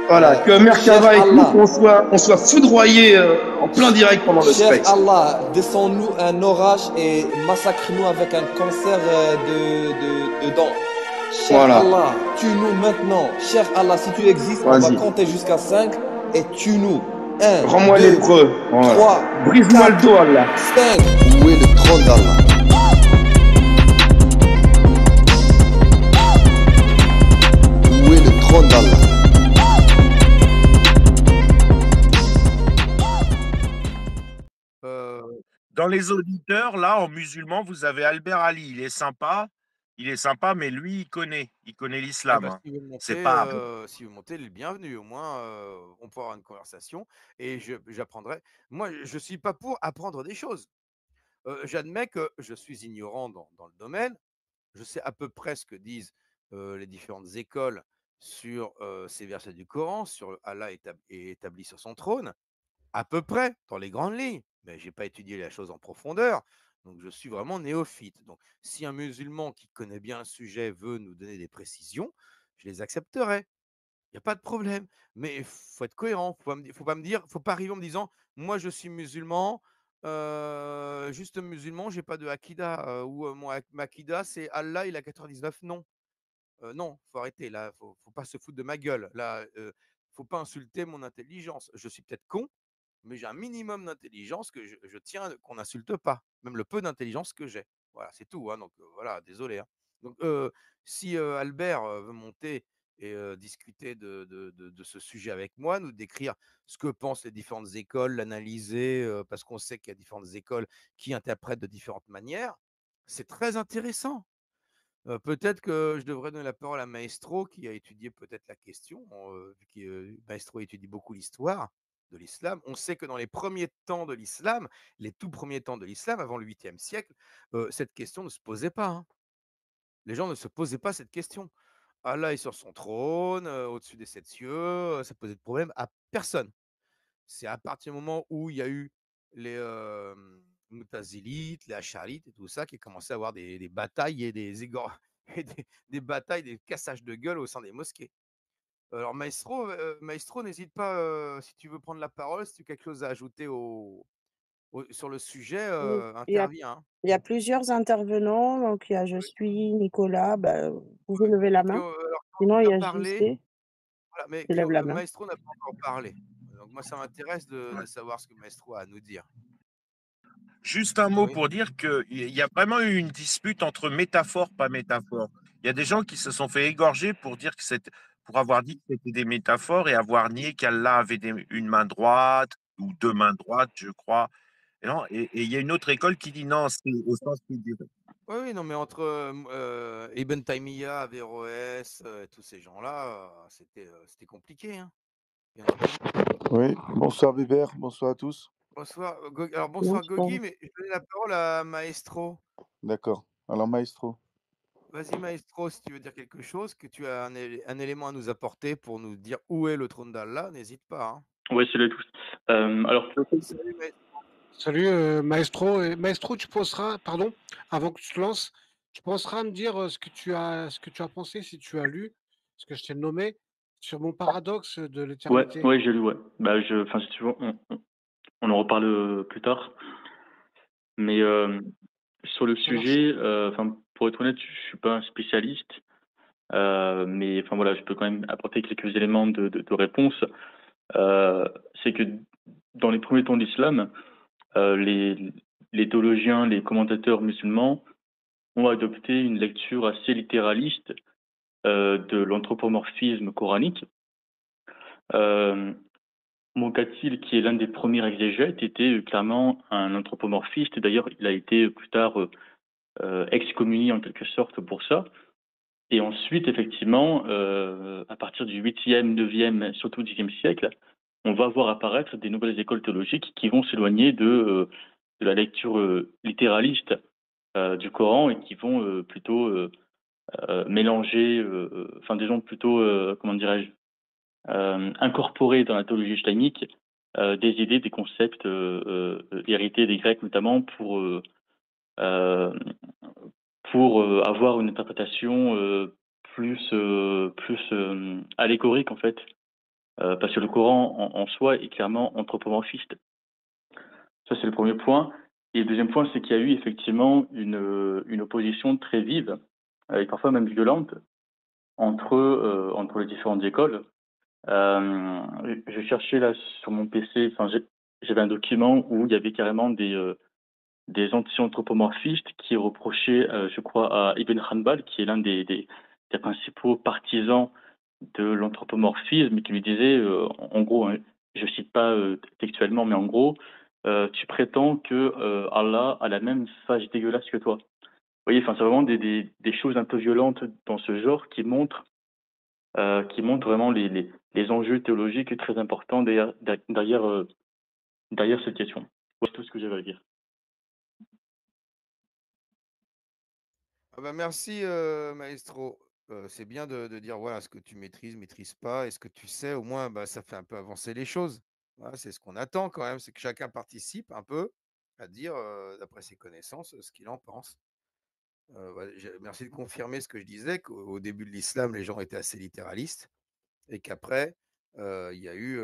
Voilà, que Cher Merkava écoute, Allah, on soit foudroyé en plein direct pendant le cher space. Allah, descends-nous un orage et massacre-nous avec un cancer de dents. Cher Voilà, Allah, tue-nous maintenant. Cher Allah, si tu existes, on va vas-y. compter jusqu'à 5 et tue-nous. Un, Rends-moi 2, lépreux. Voilà. 3, Brise-moi le 4, dos, Allah. 5. Où est le trône d'Allah? Où est le trône d'Allah? Euh, Dans les auditeurs, là, en musulman, vous avez Albert Ali. Il est sympa, mais lui, il connaît Eh l'islam, ben, hein. C'est pas. si vous montez, il est bienvenu. Au moins, on pourra avoir une conversation et j'apprendrai. Moi, je ne suis pas pour apprendre des choses. J'admets que je suis ignorant dans le domaine. Je sais à peu près ce que disent les différentes écoles sur ces versets du Coran, sur Allah établi sur son trône, à peu près, dans les grandes lignes. Mais je n'ai pas étudié la chose en profondeur, donc je suis vraiment néophyte. Donc, si un musulman qui connaît bien le sujet veut nous donner des précisions, je les accepterai. Il n'y a pas de problème. Mais il faut être cohérent. Faut pas arriver en me disant, moi je suis musulman, juste musulman, j'ai pas de akida, ou mon akida c'est Allah, il a 99. Non, non, faut arrêter là, faut pas se foutre de ma gueule. Là, faut pas insulter mon intelligence. Je suis peut-être con, mais j'ai un minimum d'intelligence que je tiens qu'on n'insulte pas, même le peu d'intelligence que j'ai. Voilà, c'est tout, hein, donc voilà, désolé, hein. Donc si, Albert, veut monter et discuter de ce sujet avec moi, nous décrire ce que pensent les différentes écoles, l'analyser, parce qu'on sait qu'il y a différentes écoles qui interprètent de différentes manières, c'est très intéressant. Peut-être que je devrais donner la parole à Maestro qui a étudié peut-être la question, vu que Maestro étudie beaucoup l'histoire de l'islam. On sait que dans les premiers temps de l'islam, les tout premiers temps de l'islam, avant le 8e siècle, cette question ne se posait pas, hein. Les gens ne se posaient pas cette question. Allah est sur son trône, au-dessus des 7 cieux, ça posait de problème à personne. C'est à partir du moment où il y a eu les Moutazilites, les Acharites et tout ça, qui a commencé à avoir des batailles et et des batailles, des cassages de gueule au sein des mosquées. Alors, Maestro, n'hésite pas, si tu veux prendre la parole, si tu as quelque chose à ajouter sur le sujet, Oui, interviens, hein. il y a plusieurs intervenants, donc il y a je Oui, suis, Nicolas, bah, vous pouvez oui. lever la main. Alors, Sinon, il qui y a a parlé, JC voilà, mais qui lève la main. Maestro n'a pas encore parlé. Donc, moi, ça m'intéresse de savoir ce que Maestro a à nous dire. Juste un mot Oui. pour dire qu'il y a vraiment eu une dispute entre métaphore, pas métaphore. Il y a des gens qui se sont fait égorger pour dire que c'était, pour avoir dit que c'était des métaphores et avoir nié qu'Allah avait une main droite ou deux mains droites, je crois. Et, non, et il y a une autre école qui dit non, c'est au sens figuré. Oui, oui, non, mais entre Ibn Taymiyyah, Averroès, tous ces gens-là, c'était compliqué, hein, bien entendu. Oui, bonsoir Bébert, bonsoir à tous. Bonsoir, alors bonsoir Bonsoir. Gogi, mais je donne la parole à Maestro. D'accord. Alors Maestro. Vas-y Maestro, si tu veux dire quelque chose, que tu as un élément à nous apporter pour nous dire où est le trône d'Allah, n'hésite pas, hein. Ouais, salut à tous. Alors, Salut Maestro. Salut Maestro. Maestro, tu penseras, pardon, avant que tu te lances, tu penseras à me dire ce que tu as pensé si tu as lu, ce que je t'ai nommé, sur mon paradoxe de ouais, l'éternité. ouais, j'ai lu, ouais. Bah, enfin, si tu veux, on en reparle plus tard. Mais sur le Ça marche. sujet, enfin, pour être honnête, je suis pas un spécialiste, mais enfin voilà, je peux quand même apporter quelques éléments de réponse. C'est que dans les premiers temps de l'islam, les théologiens, les commentateurs musulmans ont adopté une lecture assez littéraliste de l'anthropomorphisme coranique. Mokatil, qui est l'un des premiers exégètes, était clairement un anthropomorphiste. Et d'ailleurs, il a été plus tard excommunié en quelque sorte pour ça. Et ensuite, effectivement, à partir du 8e, 9e, surtout 10e siècle, on va voir apparaître des nouvelles écoles théologiques qui vont s'éloigner de la lecture littéraliste du Coran et qui vont plutôt mélanger, enfin disons plutôt, comment dirais-je, incorporer dans la théologie islamique des idées, des concepts hérités des Grecs notamment euh, pour avoir une interprétation plus allégorique en fait parce que le Coran en soi est clairement anthropomorphiste. Ça, c'est le premier point. Et le deuxième point, c'est qu'il y a eu effectivement une opposition très vive, et parfois même violente, entre les différentes écoles. Je cherchais là sur mon PC, enfin, j'avais un document où il y avait carrément des anti-anthropomorphistes qui reprochaient, je crois, à Ibn Hanbal, qui est l'un des principaux partisans de l'anthropomorphisme, qui lui disait, en gros, hein, je cite pas textuellement, mais en gros, tu prétends que Allah a la même face dégueulasse que toi. Vous voyez, enfin, c'est vraiment des choses un peu violentes dans ce genre qui montrent vraiment les enjeux théologiques très importants derrière cette question. C'est tout ce que j'avais à dire. Ah bah, merci, maestro. C'est bien de dire, voilà, ce que tu maîtrises pas et ce que tu sais, au moins, bah, ça fait un peu avancer les choses. Voilà, c'est ce qu'on attend quand même, c'est que chacun participe un peu à dire, d'après ses connaissances, ce qu'il en pense. Voilà, merci de confirmer ce que je disais, qu'au début de l'islam, les gens étaient assez littéralistes et qu'après, il y a eu,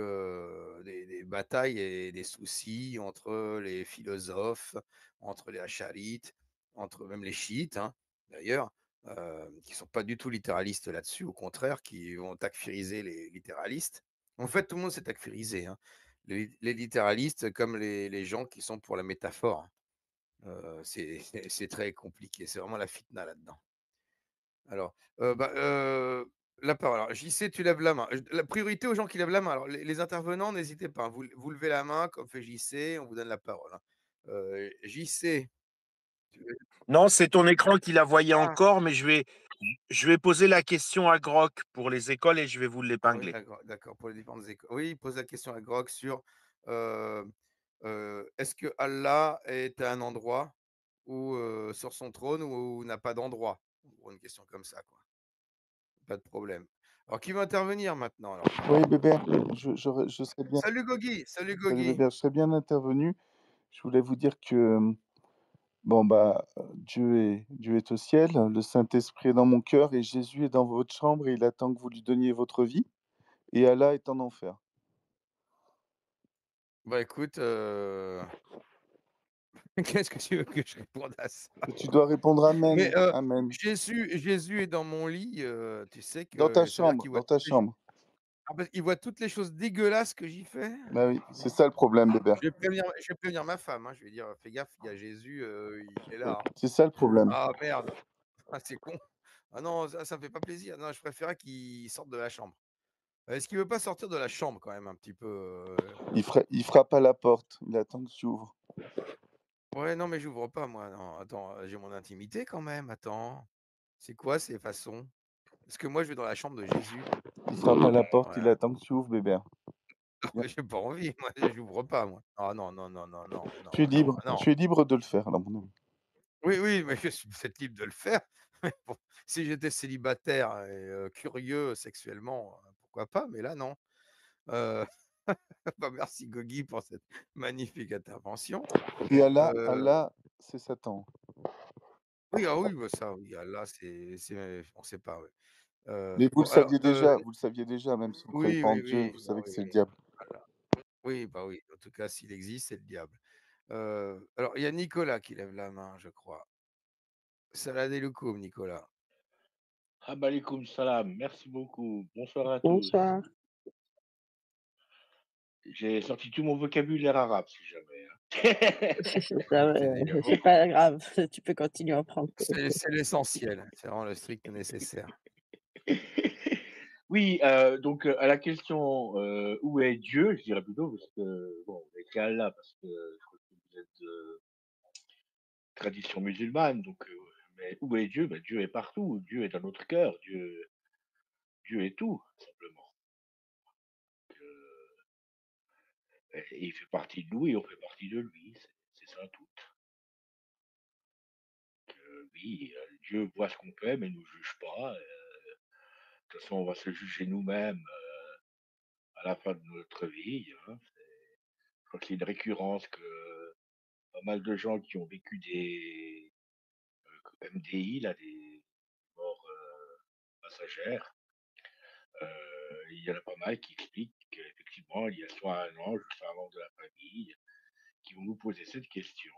des batailles et des soucis entre les philosophes, entre les acharites, entre même les chiites, hein, d'ailleurs, qui sont pas du tout littéralistes là-dessus, au contraire, qui vont takfiriser les littéralistes. En fait, tout le monde s'est takfirisé, hein. Les littéralistes comme les gens qui sont pour la métaphore, hein. C'est très compliqué, c'est vraiment la fitna là-dedans. Alors, la parole. Alors, JC, tu lèves la main. La priorité aux gens qui lèvent la main. Alors, les intervenants, n'hésitez pas, hein. Vous levez la main, comme fait JC, on vous donne la parole, hein. JC, tu veux- Non, c'est ton écran qui la voyait Ah, encore, mais je vais poser la question à Grok pour les écoles et je vais vous oui, l'épingler. d'accord, pour les différentes écoles. Oui, il pose la question à Grog sur euh, est-ce que Allah est à un endroit ou sur son trône ou n'a pas d'endroit? Ou une question comme ça, quoi. Pas de problème. Alors, qui va intervenir maintenant alors? Oui, Bébert, je serais bien. Salut Gogi, salut Salut Gogi. Bébert, je serais bien intervenu. Je voulais vous dire que bon bah Dieu est au ciel, le Saint-Esprit est dans mon cœur et Jésus est dans votre chambre et il attend que vous lui donniez votre vie. Et Allah est en enfer. Bah écoute, qu'est-ce que tu veux que je réponde à ça? Et tu dois répondre Mais Amen, Amen. Jésus est dans mon lit, tu sais Dans ta que ça veut dire chambre, qu'il voit dans ta toutes les ch chambre. ah bah, il voit toutes les choses dégueulasses que j'y fais? Bah oui, c'est Punaise. ça le problème, Bébert. Je vais prévenir ma femme, hein, je vais dire: «Fais gaffe, il y a Jésus, il est là, hein». C'est ça le problème. Ah merde! Ah c'est con. Ah non, ça me fait pas plaisir. Non, je préférais qu'il sorte de la chambre. Est-ce qu'il veut pas sortir de la chambre quand même un petit peu, Il frappe à la porte, il attend que tu ouvres. Ouais, non, mais j'ouvre pas moi, non, attends, j'ai mon intimité quand même, attends. C'est quoi ces façons? Parce que moi je vais dans la chambre de Jésus. Il frappe à la porte, il Voilà. attend que tu ouvres, Bébert. Viens. Mais j'ai pas envie, moi, j'ouvre pas moi. Ah non, non, non, non, non, non, Tu es ah non, libre, ah non. tu es libre de le faire, là, mon ami. Oui, oui, mais je suis peut-être libre de le faire. Mais bon, si j'étais célibataire et curieux sexuellement, pourquoi pas, mais là non. Heu, bah, merci Gogi pour cette magnifique intervention. Et Allah, Heu, Allah, c'est Satan. oui, ah oui, bah, ça oui, ah là, c'est on sait pas, ouais. Mais Bon alors, vous le saviez déjà, même si vous ne croyez oui, pas en oui, Dieu, oui, vous bah, savez que oui, c'est le oui, diable. voilà. Oui, bah, oui, en tout cas, s'il existe, c'est le diable. Alors il y a Nicolas qui lève la main, je crois. Salam alaikoum Nicolas. Abalikoum salam, merci beaucoup. Bonsoir à tous. Bonsoir. J'ai sorti tout mon vocabulaire arabe, si jamais, hein. Ça va, C'est déjà bon. c'est pas grave, tu peux continuer à apprendre. C'est l'essentiel, c'est vraiment le strict nécessaire. Oui, donc à la question, où est Dieu? Je dirais plutôt parce que bon, on écrit Allah parce que je crois que vous êtes de tradition musulmane, donc mais où est Dieu? Bah, Dieu est partout. Dieu est dans notre cœur. Dieu est tout, simplement. Et il fait partie de nous et on fait partie de lui. C'est ça tout. Oui, Dieu voit ce qu'on fait, mais ne nous juge pas. De toute façon, on va se juger nous-mêmes à la fin de notre vie, hein. Je crois que c'est une récurrence que pas mal de gens qui ont vécu des MDI, là, des morts passagères, il y en a pas mal qui expliquent qu'effectivement, il y a soit un ange, soit un membre de la famille qui vont vous poser cette question,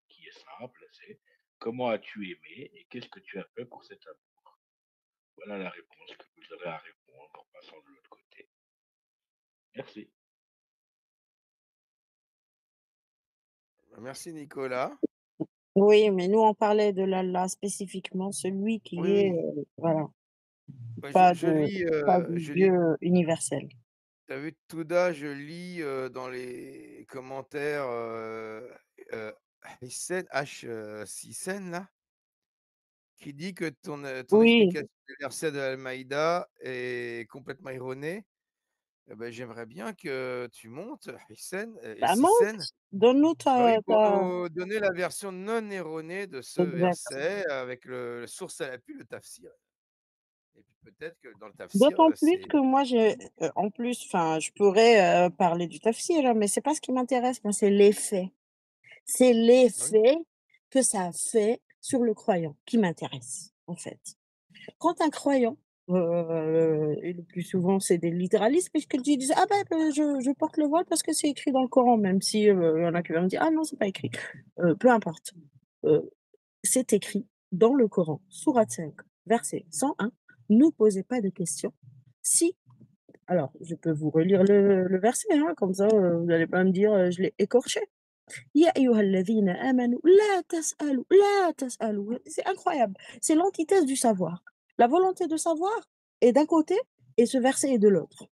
qui est simple, c'est comment as-tu aimé et qu'est-ce que tu as fait pour cet amour? Voilà la réponse que vous aurez à répondre en passant de l'autre côté. Merci. Merci Nicolas. Oui, mais nous, on parlait de l'Allah spécifiquement, celui qui Oui, est, oui. voilà, Ouais, pas je de, lis, pas du je lis. Dieu universel. T'as vu Touda, je lis dans les commentaires Hissen, Hissen, là, qui dit que ton Oui, explication du verset de Al-Maïda est complètement erronée. Eh ben, j'aimerais bien que tu montes, Hissen, bah Hissen. monte, donne-nous Oui, ta, pour ta... nous donner la version non erronée de ce Exact. verset avec le source à l'appui, le tafsir. Et puis peut-être que dans le tafsir, D'autant plus c'est... que moi, en plus, enfin, je pourrais parler du tafsir, hein, mais c'est pas ce qui m'intéresse, moi, c'est l'effet. C'est Oui. l'effet que ça fait sur le croyant qui m'intéresse, en fait. Quand un croyant, et le plus souvent c'est des littéralistes, puisqu'ils disent ah ben je porte le voile parce que c'est écrit dans le Coran, même si il y en a qui vont me dire ah non c'est pas écrit. Peu importe, Euh, c'est écrit dans le Coran, sourate 5, verset 101. Ne posez pas de questions. Si, alors je peux vous relire le verset, hein, comme ça vous n'allez pas me dire je l'ai écorché. Ya ayyuhalladhina amanu la tas'alu, la tas'alu. C'est incroyable. C'est l'antithèse du savoir. La volonté de savoir est d'un côté et ce verset est de l'autre.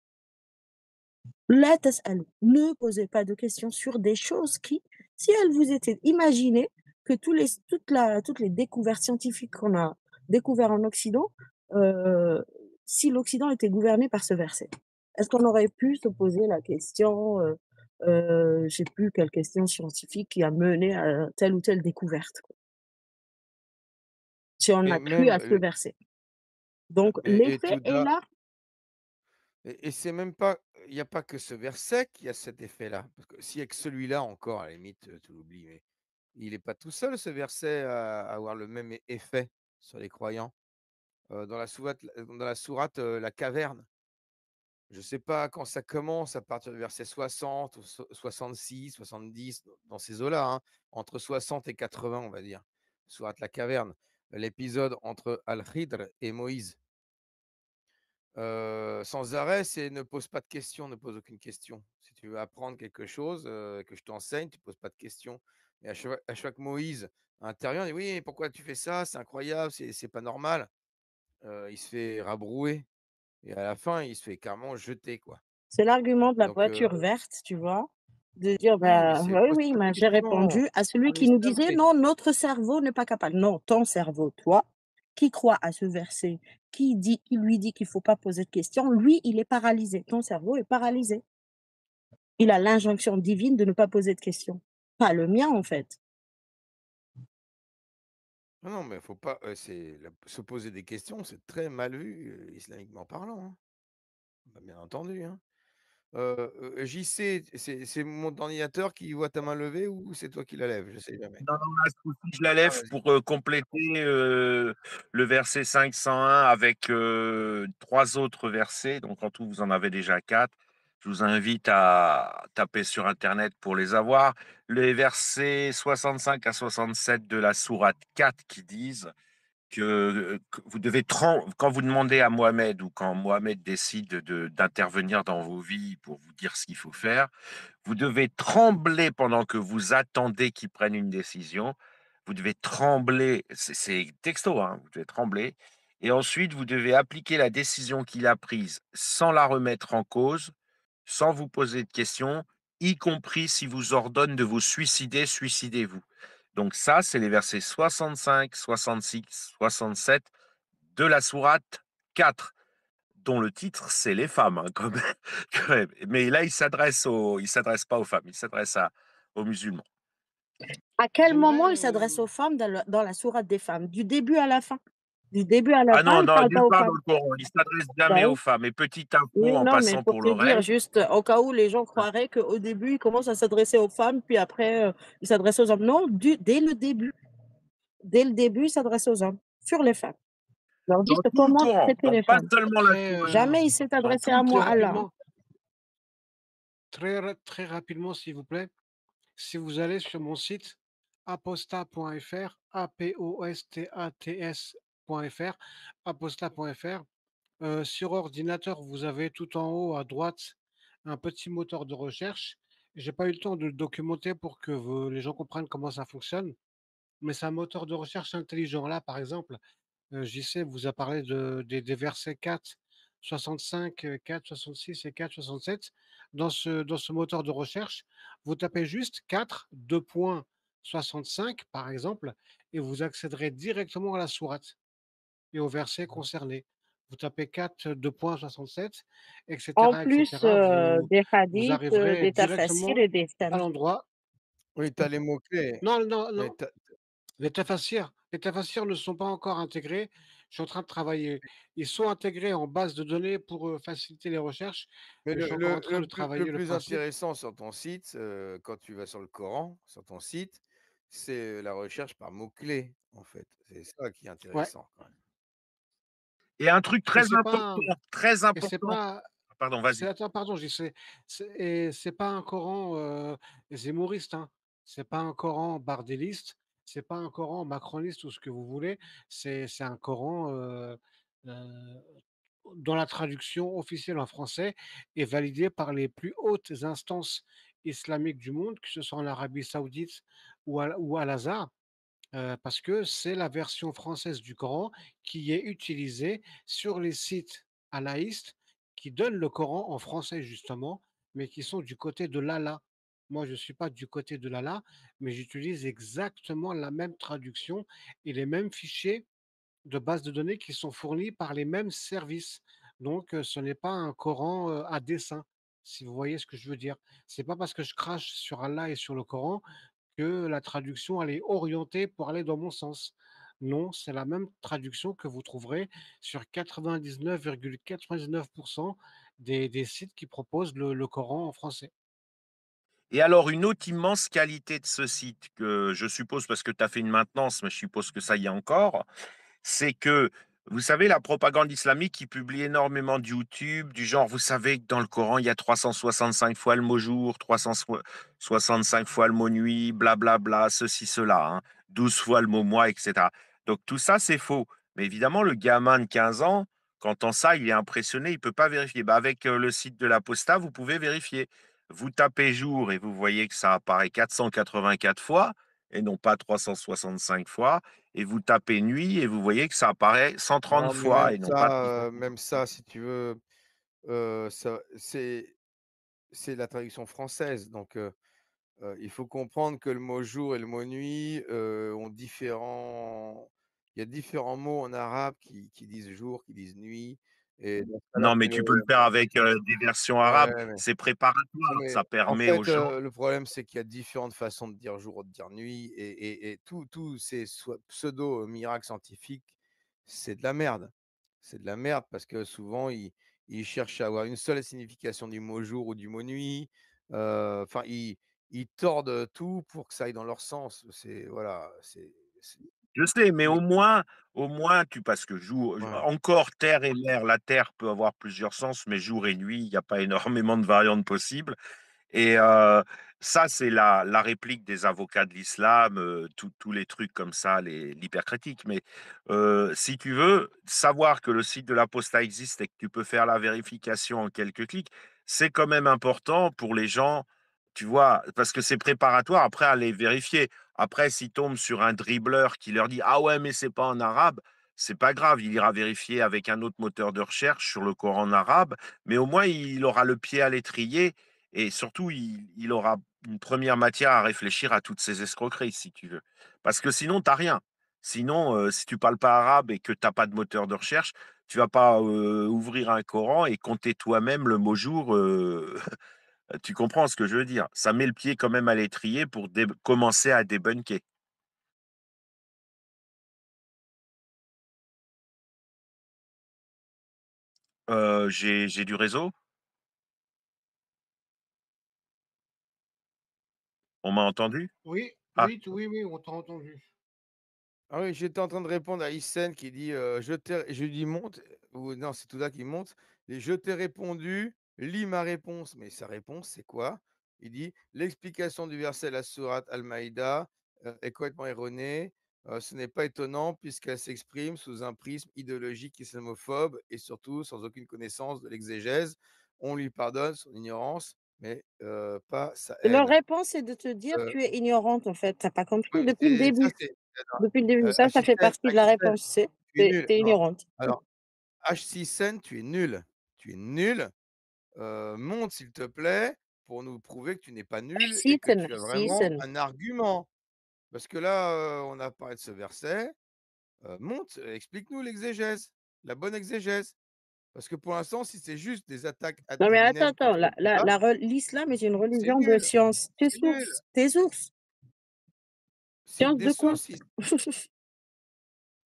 La tas'alu. Ne posez pas de questions sur des choses qui, si elles vous étaient imaginées, que toutes les découvertes scientifiques qu'on a découvertes en Occident, si l'Occident était gouverné par ce verset, est-ce qu'on aurait pu se poser la question, je sais plus quelle question scientifique qui a mené à telle ou telle découverte, quoi, si on Et a cru même, à ce verset. Donc et l'effet est Touda, là. et c'est même pas, il n'y a pas que ce verset qui a cet effet-là. Parce que si avec celui-là encore, à la limite, tu l'oublies, mais il n'est pas tout seul, ce verset, à avoir le même effet sur les croyants. Dans la sourate, La Caverne, je ne sais pas quand ça commence, à partir du verset 60 ou 66, 70, dans ces eaux-là, hein, entre 60 et 80, on va dire. Sourate La Caverne, l'épisode entre Al-Khidr et Moïse. Sans arrêt, c'est ne pose pas de questions, ne pose aucune question. Si tu veux apprendre quelque chose, que je t'enseigne, tu ne poses pas de questions. Et à chaque Moïse intervient, il dit oui, pourquoi tu fais ça? C'est incroyable, c'est pas normal. Il se fait rabrouer et à la fin, il se fait carrément jeter, quoi. C'est l'argument de la Donc, voiture verte, tu vois, de dire oui, mais bah oui, pose oui, pas de mais j'ai questions. répondu à celui On est qui nous disait sabré. non, notre cerveau n'est pas capable. Non, ton cerveau, toi, qui croit à ce verset, qui lui dit qu'il faut pas poser de questions, lui, il est paralysé. Ton cerveau est paralysé. Il a l'injonction divine de ne pas poser de questions. Pas le mien, en fait. Non, non, mais faut pas. Se poser des questions, c'est très mal vu, islamiquement parlant, hein. Bah, bien entendu, hein. JC, c'est mon ordinateur qui voit ta main levée ou c'est toi qui la lèves? Je sais jamais. Non, non, là, ce coup-ci, je la Ah, lève vas-y. pour compléter le verset 501 avec trois autres versets. Donc, en tout, vous en avez déjà quatre. Je vous invite à taper sur Internet pour les avoir. Les versets 65 à 67 de la sourate 4 qui disent que vous devez, quand vous demandez à Mohamed ou quand Mohamed décide d'intervenir dans vos vies pour vous dire ce qu'il faut faire, vous devez trembler pendant que vous attendez qu'il prenne une décision. Vous devez trembler, c'est texto, hein, vous devez trembler. Et ensuite, vous devez appliquer la décision qu'il a prise sans la remettre en cause, sans vous poser de questions, y compris si vous ordonne de vous suicider, suicidez-vous. Donc ça, c'est les versets 65, 66, 67 de la sourate 4, dont le titre, c'est les femmes, hein, quand même. Mais là, il s'adresse pas aux femmes, il s'adresse aux musulmans. À quel moment J'aimerais. il s'adresse aux femmes dans la sourate des femmes? Du début à la fin. Du début à la Ah fin, non, il parle pas nulle aux part dans femmes. le Coran, il s'adresse Bah jamais aux oui. femmes. Et petite info Oui, en non, mais passant pour pour te dire, l'oreille, juste au cas où les gens croiraient qu'au début, il commence à s'adresser aux femmes, puis après, il s'adresse aux hommes. Non, dès le début, il s'adresse aux hommes, sur les femmes. leur dis dans c'est tout le comment Coran, traiter donc les pas femmes. seulement la Très, Sourate. Jamais il s'est Dans adressé tout à le moi, très Coran. Allah. rapidement, très rapidement, s'il vous plaît. Si vous allez sur mon site apostat.fr, apostats.fr, apostat.fr, sur ordinateur, vous avez tout en haut à droite un petit moteur de recherche. J'ai pas eu le temps de le documenter pour que les gens comprennent comment ça fonctionne, mais c'est un moteur de recherche intelligent. Là, par exemple, JC vous a parlé des versets 4, 65, 4, 66 et 4, 67. Dans ce moteur de recherche, vous tapez juste 4, 2.65, par exemple, et vous accéderez directement à la sourate et au verset concerné. Vous tapez 4, 2.67, En etc., plus etc. des Vous hadiths, arriverez des tafassirs directement et des à thèmes. l'endroit. Oui, tu as les mots-clés. Non, non, Mais non. Les tafassirs ne sont pas encore intégrés. Je suis en train de travailler. Ils sont intégrés en base de données pour faciliter les recherches, Mais mais je le, suis encore en le, train le de plus, le travailler le plus principe. intéressant sur ton site, quand tu vas sur le Coran, sur ton site, c'est la recherche par mots-clés, en fait. C'est ça qui est Ouais. intéressant, quand même. Et un truc Et très c'est important, pas, très et c'est important. pas, Pardon, vas-y. attends, pardon, et c'est pas un Coran zémouriste, hein. C'est pas un Coran bardéliste. C'est pas un Coran macroniste ou ce que vous voulez. C'est un Coran euh, dont la traduction officielle en français est validée par les plus hautes instances islamiques du monde, que ce soit en Arabie Saoudite ou à l'Azhar, parce que c'est la version française du Coran qui est utilisée sur les sites alaïstes qui donnent le Coran en français justement, mais qui sont du côté de l'Allah. Moi, je ne suis pas du côté de l'Allah, mais j'utilise exactement la même traduction et les mêmes fichiers de bases de données qui sont fournies par les mêmes services. Donc, ce n'est pas un Coran à dessein, si vous voyez ce que je veux dire. C'est pas parce que je crache sur Allah et sur le Coran que la traduction elle est orientée pour aller dans mon sens. Non, c'est la même traduction que vous trouverez sur 99,99% des sites qui proposent le Coran en français. Et alors, une autre immense qualité de ce site, que je suppose, parce que tu as fait une maintenance, mais je suppose que ça y est encore, c'est que, vous savez, la propagande islamique qui publie énormément de YouTube, du genre, vous savez que dans le Coran, il y a 365 fois le mot jour, 365 fois le mot nuit, blablabla, ceci, cela, hein, 12 fois le mot mois, etc. Donc tout ça, c'est faux. Mais évidemment, le gamin de 15 ans, quand entend ça, il est impressionné, il ne peut pas vérifier. Bah, avec le site de la Posta, vous pouvez vérifier. Vous tapez jour et vous voyez que ça apparaît 484 fois et non pas 365 fois, et vous tapez nuit et vous voyez que ça apparaît 130 Non, mais fois et non pas 300. même ça, si tu veux, ça, c'est la traduction française. Donc, il faut comprendre que le mot jour et le mot nuit ont différents. Il y a différents mots en arabe qui disent jour, qui disent nuit. Et dans ce cas-là, Non, mais c'est tu peux le faire avec des versions arabes. ouais, C'est non, préparatoire. mais Ça en permet aux fait, gens. le problème, c'est qu'il y a différentes façons de dire jour ou de dire nuit, et tous ces pseudo miracles scientifiques, c'est de la merde. C'est de la merde parce que souvent, ils cherchent à avoir une seule signification du mot jour ou du mot nuit. Enfin, ils tordent tout pour que ça aille dans leur sens. C'est voilà, c'est- Je sais, mais mais- au moins, parce que jour, ouais. encore terre et mer, la terre peut avoir plusieurs sens, mais jour et nuit, il n'y a pas énormément de variantes possibles. Et ça, c'est la réplique des avocats de l'islam, tous les trucs comme ça, l'hypercritique. Mais si tu veux savoir que le site de l'Apostat existe et que tu peux faire la vérification en quelques clics, c'est quand même important pour les gens, tu vois, parce que c'est préparatoire après à les vérifier. Après, s'ils tombent sur un dribbleur qui leur dit ah ouais, mais c'est pas en arabe, c'est pas grave, il ira vérifier avec un autre moteur de recherche sur le Coran en arabe, mais au moins il aura le pied à l'étrier et surtout, il aura une première matière à réfléchir à toutes ces escroqueries, si tu veux. Parce que sinon, tu n'as rien. Sinon, si tu parles pas arabe et que tu n'as pas de moteur de recherche, tu vas pas ouvrir un Coran et compter toi-même le mot jour. Tu comprends ce que je veux dire? Ça met le pied quand même à l'étrier pour commencer à débunker. J'ai du réseau? On m'a entendu? Oui, Ah, oui, oui, oui, on t'a entendu. Ah oui, j'étais en train de répondre à Hissène qui dit je lui dis monte, ou non, c'est Touda qui monte. Et je t'ai répondu, lis ma réponse. Mais sa réponse, c'est quoi? Il dit l'explication du verset de la sourate Al-Maïda est complètement erronée. Ce n'est pas étonnant puisqu'elle s'exprime sous un prisme idéologique islamophobe et surtout sans aucune connaissance de l'exégèse. On lui pardonne son ignorance, mais pas sa Leur haine. réponse, c'est de te dire: Euh, «Tu es ignorante, en fait, tu as pas compris oui, depuis le ça, début. c'est. Alors, Depuis le début, ça fait Achisen, partie de la réponse, c'est tu es nul. tu es Non, ignorante». alors, H6N, tu es nul. Tu es nul. Monte, s'il te plaît, pour nous prouver que tu n'es pas nul et que Sisen, tu as vraiment Sisen. un argument. Parce que là, on a parlé de ce verset. Monte, explique-nous l'exégèse, la bonne exégèse. Parce que pour l'instant, si c'est juste des attaques ad Non, mais hominem attends, contre Bouddha, l'islam est une c'est religion de nul. science. Tes C'est nul. sources, tes sources. Cite Science des de quoi? sources.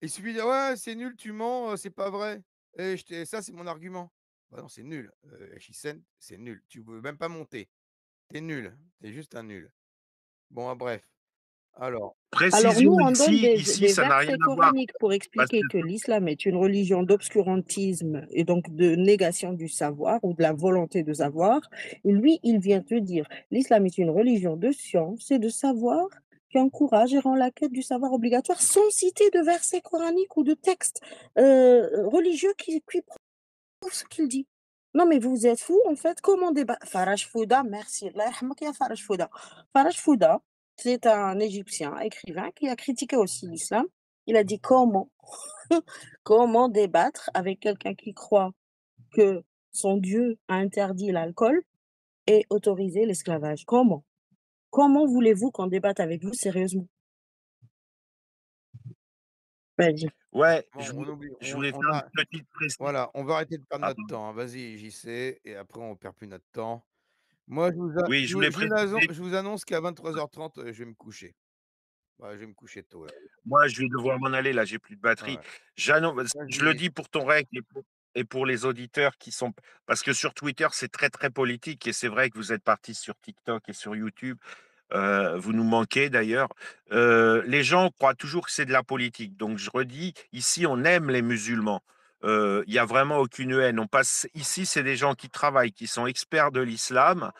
Il suffit de dire ouais, c'est nul, tu mens, c'est pas vrai. Et ça, c'est mon argument. Bah non, c'est nul. Hissène, c'est nul. Tu peux même pas monter. T'es nul. T'es juste un nul. Bon, bref. Alors, Alors Précision nous, on donne ici, des ça n'a rien versets à voir. coraniques pour Parce expliquer que que l'islam est une religion d'obscurantisme et donc de négation du savoir ou de la volonté de savoir. Et lui, il vient te dire, l'islam est une religion de science et de savoir qui encourage et rend la quête du savoir obligatoire sans citer de versets coraniques ou de textes religieux qui prouvent ce qu'il dit. Non, mais vous êtes fous, en fait. Comment débattre? Faraj Fouda, merci. Allah yarhamok ya Faraj Fouda. Faraj Fouda, c'est un Égyptien, écrivain, qui a critiqué aussi l'islam. Il a dit comment débattre avec quelqu'un qui croit que son Dieu a interdit l'alcool et autorisé l'esclavage? Comment? Comment voulez-vous qu'on débatte avec vous sérieusement? Vas-y. ouais, bon, on oublie, je voulais on faire une a, petite précision. voilà, on va arrêter de perdre Ah, notre temps, hein. Vas-y, JC, et après, on perd plus notre temps. Moi, oui, je voulais préciser. je vous annonce qu'à 23h30, je vais me coucher. Ouais, je vais me coucher tôt, là. Moi, je vais devoir m'en aller, là, j'ai plus de batterie. Ouais. Je le Vas-y. dis pour ton règle et pour les auditeurs qui sont. Parce que sur Twitter, c'est très, très politique. Et c'est vrai que vous êtes partis sur TikTok et sur YouTube. Vous nous manquez d'ailleurs. Les gens croient toujours que c'est de la politique. Donc, je redis, ici, on aime les musulmans. Il n'y a vraiment aucune haine. Ici, c'est des gens qui travaillent, qui sont experts de l'islam.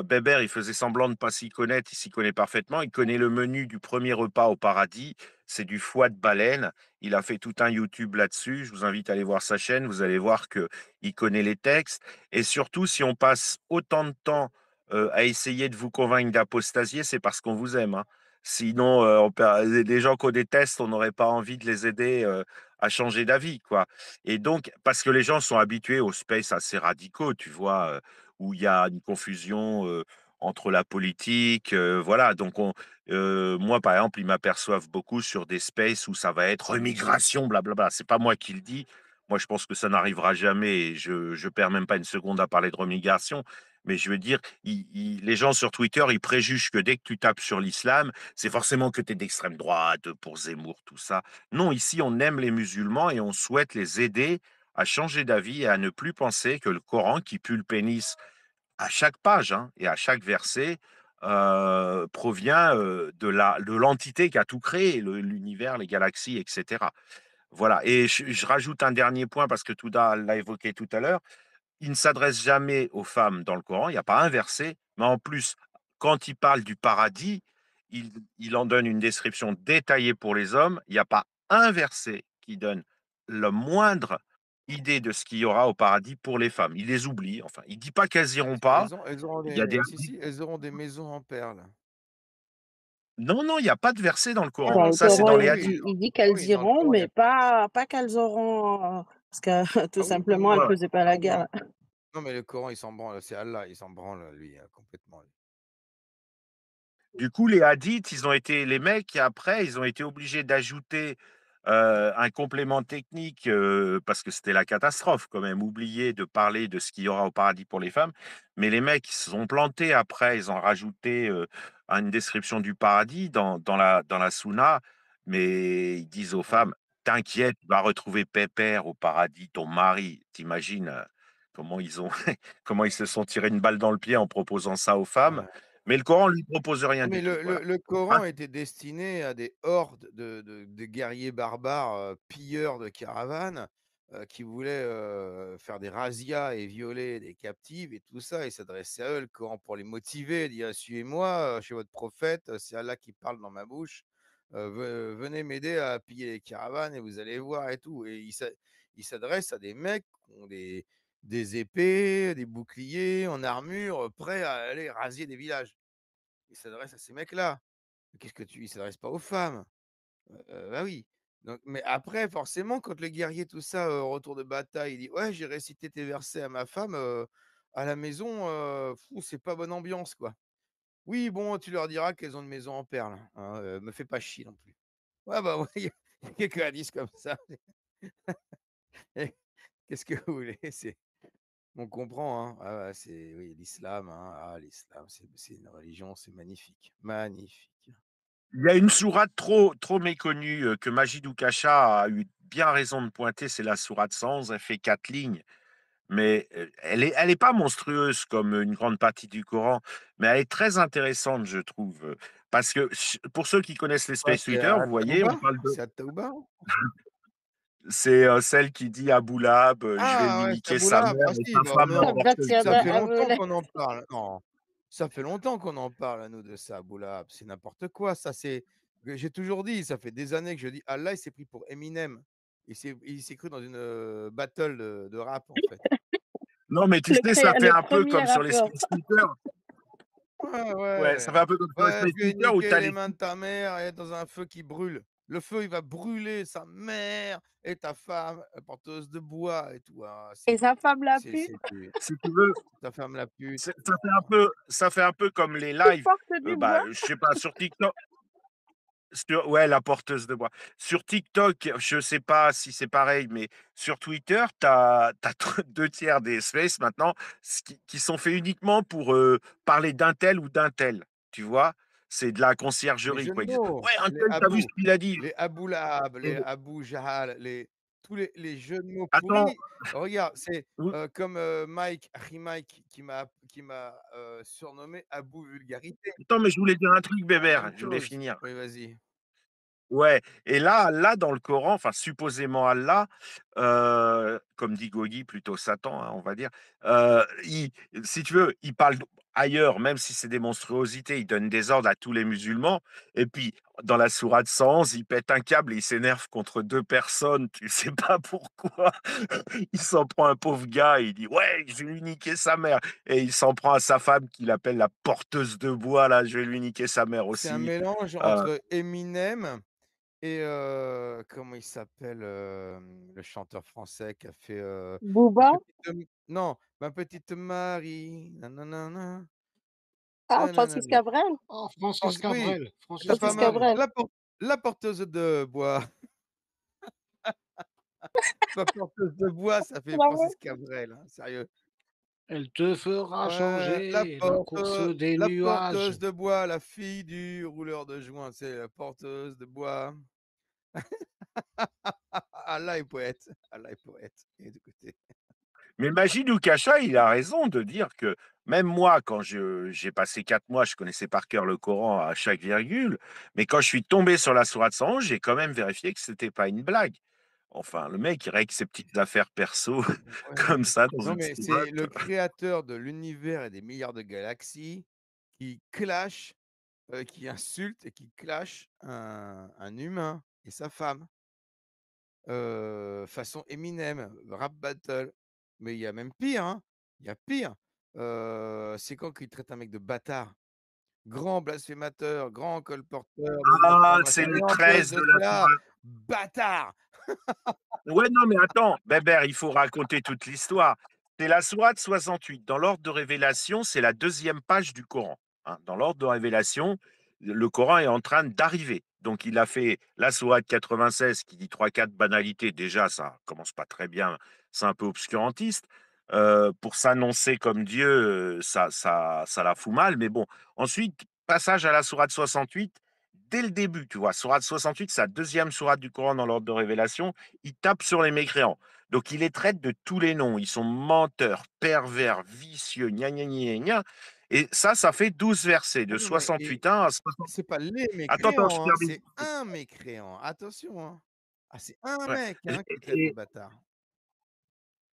Bébert, il faisait semblant de ne pas s'y connaître, il s'y connaît parfaitement. Il connaît le menu du premier repas au paradis, c'est du foie de baleine. Il a fait tout un YouTube là-dessus. Je vous invite à aller voir sa chaîne, vous allez voir que il connaît les textes. Et surtout, si on passe autant de temps à essayer de vous convaincre d'apostasier, c'est parce qu'on vous aime, hein. Sinon, les gens qu'on déteste, on n'aurait pas envie de les aider à changer d'avis, quoi. Et donc, parce que les gens sont habitués aux space assez radicaux, tu vois, où il y a une confusion entre la politique, voilà. Donc, moi, par exemple, ils m'aperçoivent beaucoup sur des spaces où ça va être remigration, blablabla. C'est pas moi qui le dis. Moi, je pense que ça n'arrivera jamais et je perds même pas une seconde à parler de remigration. Mais je veux dire, les gens sur Twitter, ils préjugent que dès que tu tapes sur l'islam, c'est forcément que tu es d'extrême droite, pour Zemmour, tout ça. Non, ici, on aime les musulmans et on souhaite les aider à changer d'avis et à ne plus penser que le Coran, qui pue le pénis à chaque page, hein, et à chaque verset, provient de l'entité qui a tout créé, l'univers, les galaxies, etc. Voilà. Et je rajoute un dernier point parce que Touda l'a évoqué tout à l'heure. Il ne s'adresse jamais aux femmes dans le Coran, il n'y a pas un verset, mais en plus, quand il parle du paradis, il en donne une description détaillée pour les hommes. Il n'y a pas un verset qui donne la moindre idée de ce qu'il y aura au paradis pour les femmes. Il les oublie, enfin, il ne dit pas qu'elles iront pas. Elles auront Il y a des... si, elles auront des maisons en perles. Non, non, il n'y a pas de verset dans le Ah, Coran. Dans le Ça, c'est Coran, dans les oui, hadiths. il dit qu'elles oui, dans le iront, Coran, il y a mais pas qu'elles auront, parce que tout ah oui, oui, simplement, elles Ouais. ne faisaient pas la guerre. non, mais le Coran, il s'en branle, c'est Allah, il s'en branle, lui, complètement. Du coup, les hadiths, les mecs, après, ils ont été obligés d'ajouter un complément technique parce que c'était la catastrophe quand même, oublier de parler de ce qu'il y aura au paradis pour les femmes. Mais les mecs, ils se sont plantés après, ils ont rajouté une description du paradis dans la Sunna, mais ils disent aux Ouais, femmes, t'inquiète, tu vas retrouver Pépère au paradis, ton mari. T'imagines comment ils ont, comment ils se sont tirés une balle dans le pied en proposant ça aux femmes. ouais. Mais le Coran lui propose rien Mais du tout. Voilà. le Ah, Coran était destiné à des hordes de guerriers barbares, pilleurs de caravanes, qui voulaient, faire des razzias et violer des captives et tout ça. Il s'adressait à eux, le Coran, pour les motiver, dire: «Suivez-moi, chez votre prophète, c'est Allah qui parle dans ma bouche, venez m'aider à piller les caravanes et vous allez voir et tout», et il s'adresse à des mecs qui ont des épées, des boucliers en armure, prêts à aller rasier des villages. Il s'adresse à ces mecs-là. Qu'est-ce que tu Il s'adresse pas aux femmes. Bah oui. Donc mais après forcément quand le guerrier tout ça, au retour de bataille, il dit: «Ouais, j'ai récité tes versets à ma femme, à la maison, fou, c'est pas bonne ambiance, quoi». «Oui, bon, tu leur diras qu'elles ont une maison en perles, hein, me fais pas chier non plus». Ouais, bah, ouais, il y a quelques hadiths comme ça. Et qu'est-ce que vous voulez? On comprend, hein. Ah ouais, c'est oui, l'islam, hein. Ah l'islam, c'est une religion, c'est magnifique, magnifique. il y a une sourate trop méconnue que Majid Oukasha a eu bien raison de pointer, c'est la sourate 111. Elle fait 4 lignes, mais elle est pas monstrueuse comme une grande partie du Coran, mais elle est très intéressante, je trouve. Parce que pour ceux qui connaissent Ouais, l'espace c'est Twitter, vous voyez, on At-Taouba? parle de. C'est At-Taouba? C'est celle qui dit à Abu Lahab, je vais Ah lui ouais, c'est niquer Abu sa Lahab. mère Ah et si, sa bah, femme mais la on Tabbat porteuse de ça yada fait bois. Abu longtemps Lahab. qu'on en parle. Non, ça fait longtemps qu'on en parle à nous de ça, Abu Lahab. C'est n'importe quoi, ça c'est j'ai toujours dit, ça fait des années que je dis: «Allah, il s'est pris pour Eminem». Il s'est cru dans une, battle de rap, en fait. Non, mais tu sais, ça fait Le un peu premier comme sur rappeur. l'espace Twitter. Ouais, Ouais, ça ouais. fait un peu comme sur Ouais, l'espace je lui ai Twitter où tu niqué as les les. mains de ta mère et dans un feu qui brûle. Le feu, il va brûler sa mère et ta femme, porteuse de bois et tout. Ah, Et sa femme la c'est pute, c'est du Si tu veux, ta femme la pute. ça fait un peu comme les qui lives, porte du bah, bois. je sais pas, sur TikTok. Ouais, la porteuse de bois. Sur TikTok, je sais pas si c'est pareil, mais sur Twitter, tu as 2 tiers des spaces maintenant qui sont faits uniquement pour parler d'un tel ou d'un tel. Tu vois? C'est de la Les conciergerie, jeux de quoi. Ils disent: mots, Ouais, un les tel, t'as vu ce Abou, qu'il a dit? les Abou Lahab, Et les Abou Jahal, tous les jeux de mots attends, pourris. Regarde, c'est, ou- comme, Mike, Achi Mike qui m'a surnommé Abou Vulgarité. attends, mais je voulais dire un truc, C'est la Bébert. même Je voulais chose. finir. Oui, vas-y. Ouais, et là, dans le Coran, enfin supposément Allah, comme dit Gogui, plutôt Satan, hein, on va dire, si tu veux, il parle ailleurs, même si c'est des monstruosités, il donne des ordres à tous les musulmans. Et puis, dans la sourate 111, il pète un câble et il s'énerve contre 2 personnes, tu sais pas pourquoi. Il s'en prend à un pauvre gars, il dit, ouais, je vais lui niquer sa mère. Et il s'en prend à sa femme qu'il appelle la porteuse de bois, là, je vais lui niquer sa mère C'est un aussi. mélange Euh, entre Eminem et comment il s'appelle, le chanteur français qui a fait, Ma Booba. petite non, Ma petite Marie, na na na na, Ah, na na na Francis na. Cabrel. Oh, Francis France oui, Cabrel. ta Francis Francis femme, Cabrel. Cabrel. la porteuse de bois. La porteuse de bois, ça fait Bravo. Francis Cabrel, hein, sérieux. Elle te fera Ouais, changer la course des la nuages. porteuse de bois, la fille du rouleur de joint, c'est la porteuse de bois. Allah est poète, Allah est poète. Et écoutez, Mais Majid Oukasha, il a raison de dire que même moi, quand j'ai passé 4 mois, je connaissais par cœur le Coran à chaque virgule, mais quand je suis tombé sur la sourate 111, j'ai quand même vérifié que c'était pas une blague. Enfin, le mec, il règle ses petites affaires perso comme ouais. ça dans Non, une mais sourate. c'est le créateur de l'univers et des milliards de galaxies qui clash, qui insulte et qui clash un humain et sa femme. Façon Eminem, rap battle. Mais il y a même pire, hein, il y a pire. C'est quand qu'il traite un mec de bâtard. Grand blasphémateur, grand colporteur de Ah, d'informations c'est le et en plus 13 de de la cela, sourate. bâtard! Ouais, non, mais attends, Bébert, il faut raconter toute l'histoire. C'est la sourate 68. Dans l'ordre de révélation, c'est la deuxième page du Coran, hein. Dans l'ordre de révélation, le Coran est en train d'arriver. Donc, il a fait la sourate 96 qui dit trois, quatre banalités. Déjà, ça commence pas très bien. C'est un peu obscurantiste. Pour s'annoncer comme Dieu, ça la fout mal. Mais bon, ensuite, passage à la sourate 68 dès le début, tu vois. Sourate 68, sa deuxième sourate du Coran dans l'ordre de révélation, il tape sur les mécréants. Donc, il les traite de tous les noms. Ils sont menteurs, pervers, vicieux, gna gna gna gna. Et ça fait 12 versets, Ah de non, mais 68.1 à 60. c'est pas les Attends, je mécréants, hein, termine. c'est un mécréant. Attention, hein. Ah, c'est un Ouais. mec Et, qui traite de et- bâtard.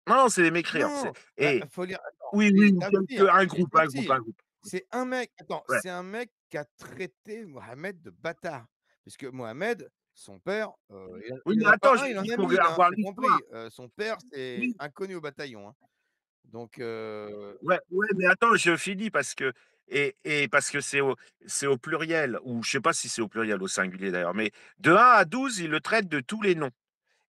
non, c'est les mécréants. Non, Et faut lire. Attends, oui, les oui, tafsirs, un les groupe, un groupe, tafsirs. un groupe. C'est un mec. Attends, Ouais. c'est un mec qui a traité Mohamed de bâtard. Puisque Mohamed, son père, Oui, il mais en a pas attends, un, il en il a faut 1000, hein, avoir t'as l'histoire. compris. Son père, c'est Oui. inconnu au bataillon, hein. Donc, Ouais, ouais, mais attends, je finis parce que et parce que c'est au pluriel, ou je sais pas si c'est au pluriel, au singulier d'ailleurs, mais de 1 à 12, il le traite de tous les noms.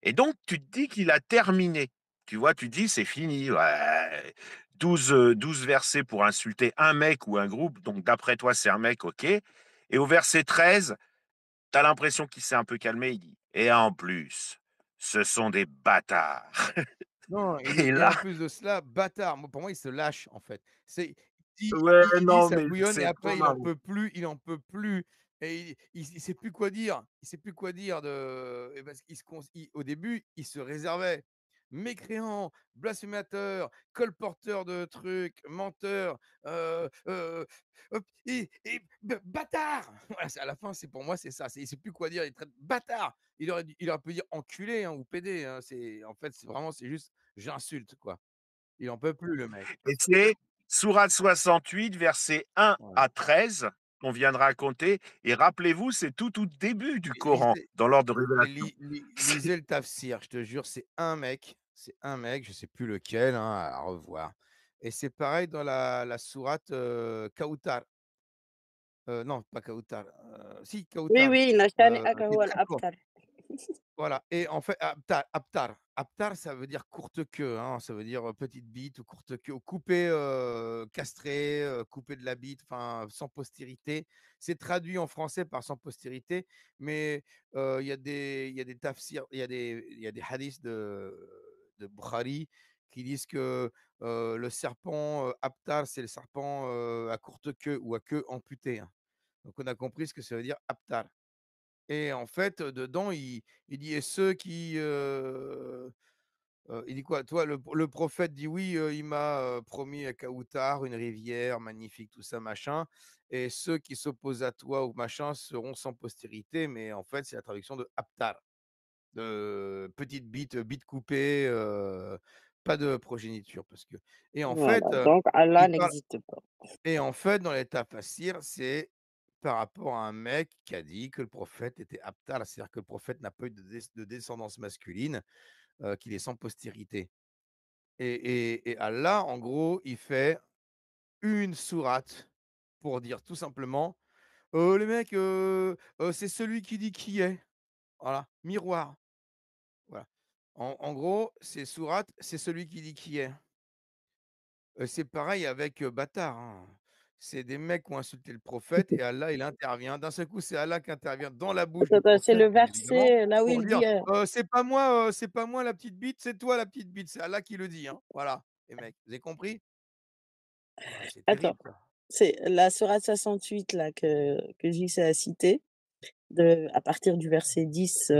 Et donc, tu te dis qu'il a terminé. Tu vois, tu te dis, c'est fini. Ouais. 12 versets pour insulter un mec ou un groupe. Donc, d'après toi, c'est un mec, ok. Et au verset 13, tu as l'impression qu'il s'est un peu calmé. Il dit, et en plus, ce sont des bâtards. non, il dit Et et là, en plus de cela, bâtard. Moi, pour moi, il se lâche, en fait. ouais, Il dit non, ça mais bouillonne et c'est trop après marrant. il en peut plus et il sait plus quoi dire. Il sait plus quoi dire de et parce qu'il se cons il au début, il se réservait. Mécréant, blasphémateur, colporteur de trucs, menteur, hop bâtard! Voilà, c'est à la fin, c'est pour moi, c'est ça. Il sait plus quoi dire, il traite bâtard! Il aurait pu dire enculé, hein, ou pédé, hein. C'est en fait, c'est juste j'insulte, quoi. Il en peut plus le mec. Et c'est Sourate 68, versets 1 Ouais. à 13, qu'on vient de raconter. Et rappelez-vous, c'est tout au début du Coran, Lisez dans l'ordre de et révélation. lisez le tafsir, je te jure, c'est un mec, je sais plus lequel, hein, à revoir et c'est pareil dans la sourate, Kawthar, non, pas Kawthar, si Oui, Kawthar, oui, Nashani qui est Akawal très court. Abtar. Voilà et en fait Abtar, ça veut dire courte queue, hein, ça veut dire, petite bite ou courte queue ou coupé, castré, coupé de la bite, enfin sans postérité. C'est traduit en français par sans postérité, mais il y a des tafsirs, il y a des hadiths de Bukhari qui disent que, le serpent, Abtar, c'est le serpent, à courte queue ou à queue amputée, hein. Donc on a compris ce que ça veut dire Abtar. Et en fait, dedans, il dit: «Et ceux qui, il dit quoi? Toi, le prophète dit: «Oui, il m'a, promis à Kaoutar une rivière magnifique, tout ça, machin et ceux qui s'opposent à toi ou machin seront sans postérité», mais en fait, c'est la traduction de Abtar, de petite bite, bite coupée, pas de progéniture parce que et en Voilà, fait, donc Allah il parle n'existe pas. et en fait, dans les tafassirs, c'est par rapport à un mec qui a dit que le prophète était aptar, c'est-à-dire que le prophète n'a pas eu de descendance masculine, qu'il est sans postérité. Et Allah, en gros, il fait une sourate pour dire tout simplement, les mecs, c'est celui qui dit qui est. Voilà, miroir. Voilà. En gros, c'est sourate, c'est celui qui dit qui est. C'est pareil avec, bâtard, hein. C'est des mecs qui ont insulté le prophète et Allah, il intervient. D'un seul coup, c'est Allah qui intervient dans la bouche Attends, du attends, c'est prophète, le bien évidemment, verset là où pour il dire: dit C'est pas moi la petite bite, c'est toi la petite bite». C'est Allah qui le dit, hein. Voilà, les mecs, vous avez compris? Ah, c'est attends, terrible ça. c'est la sourate 68 là que JC a cité, à partir du verset 10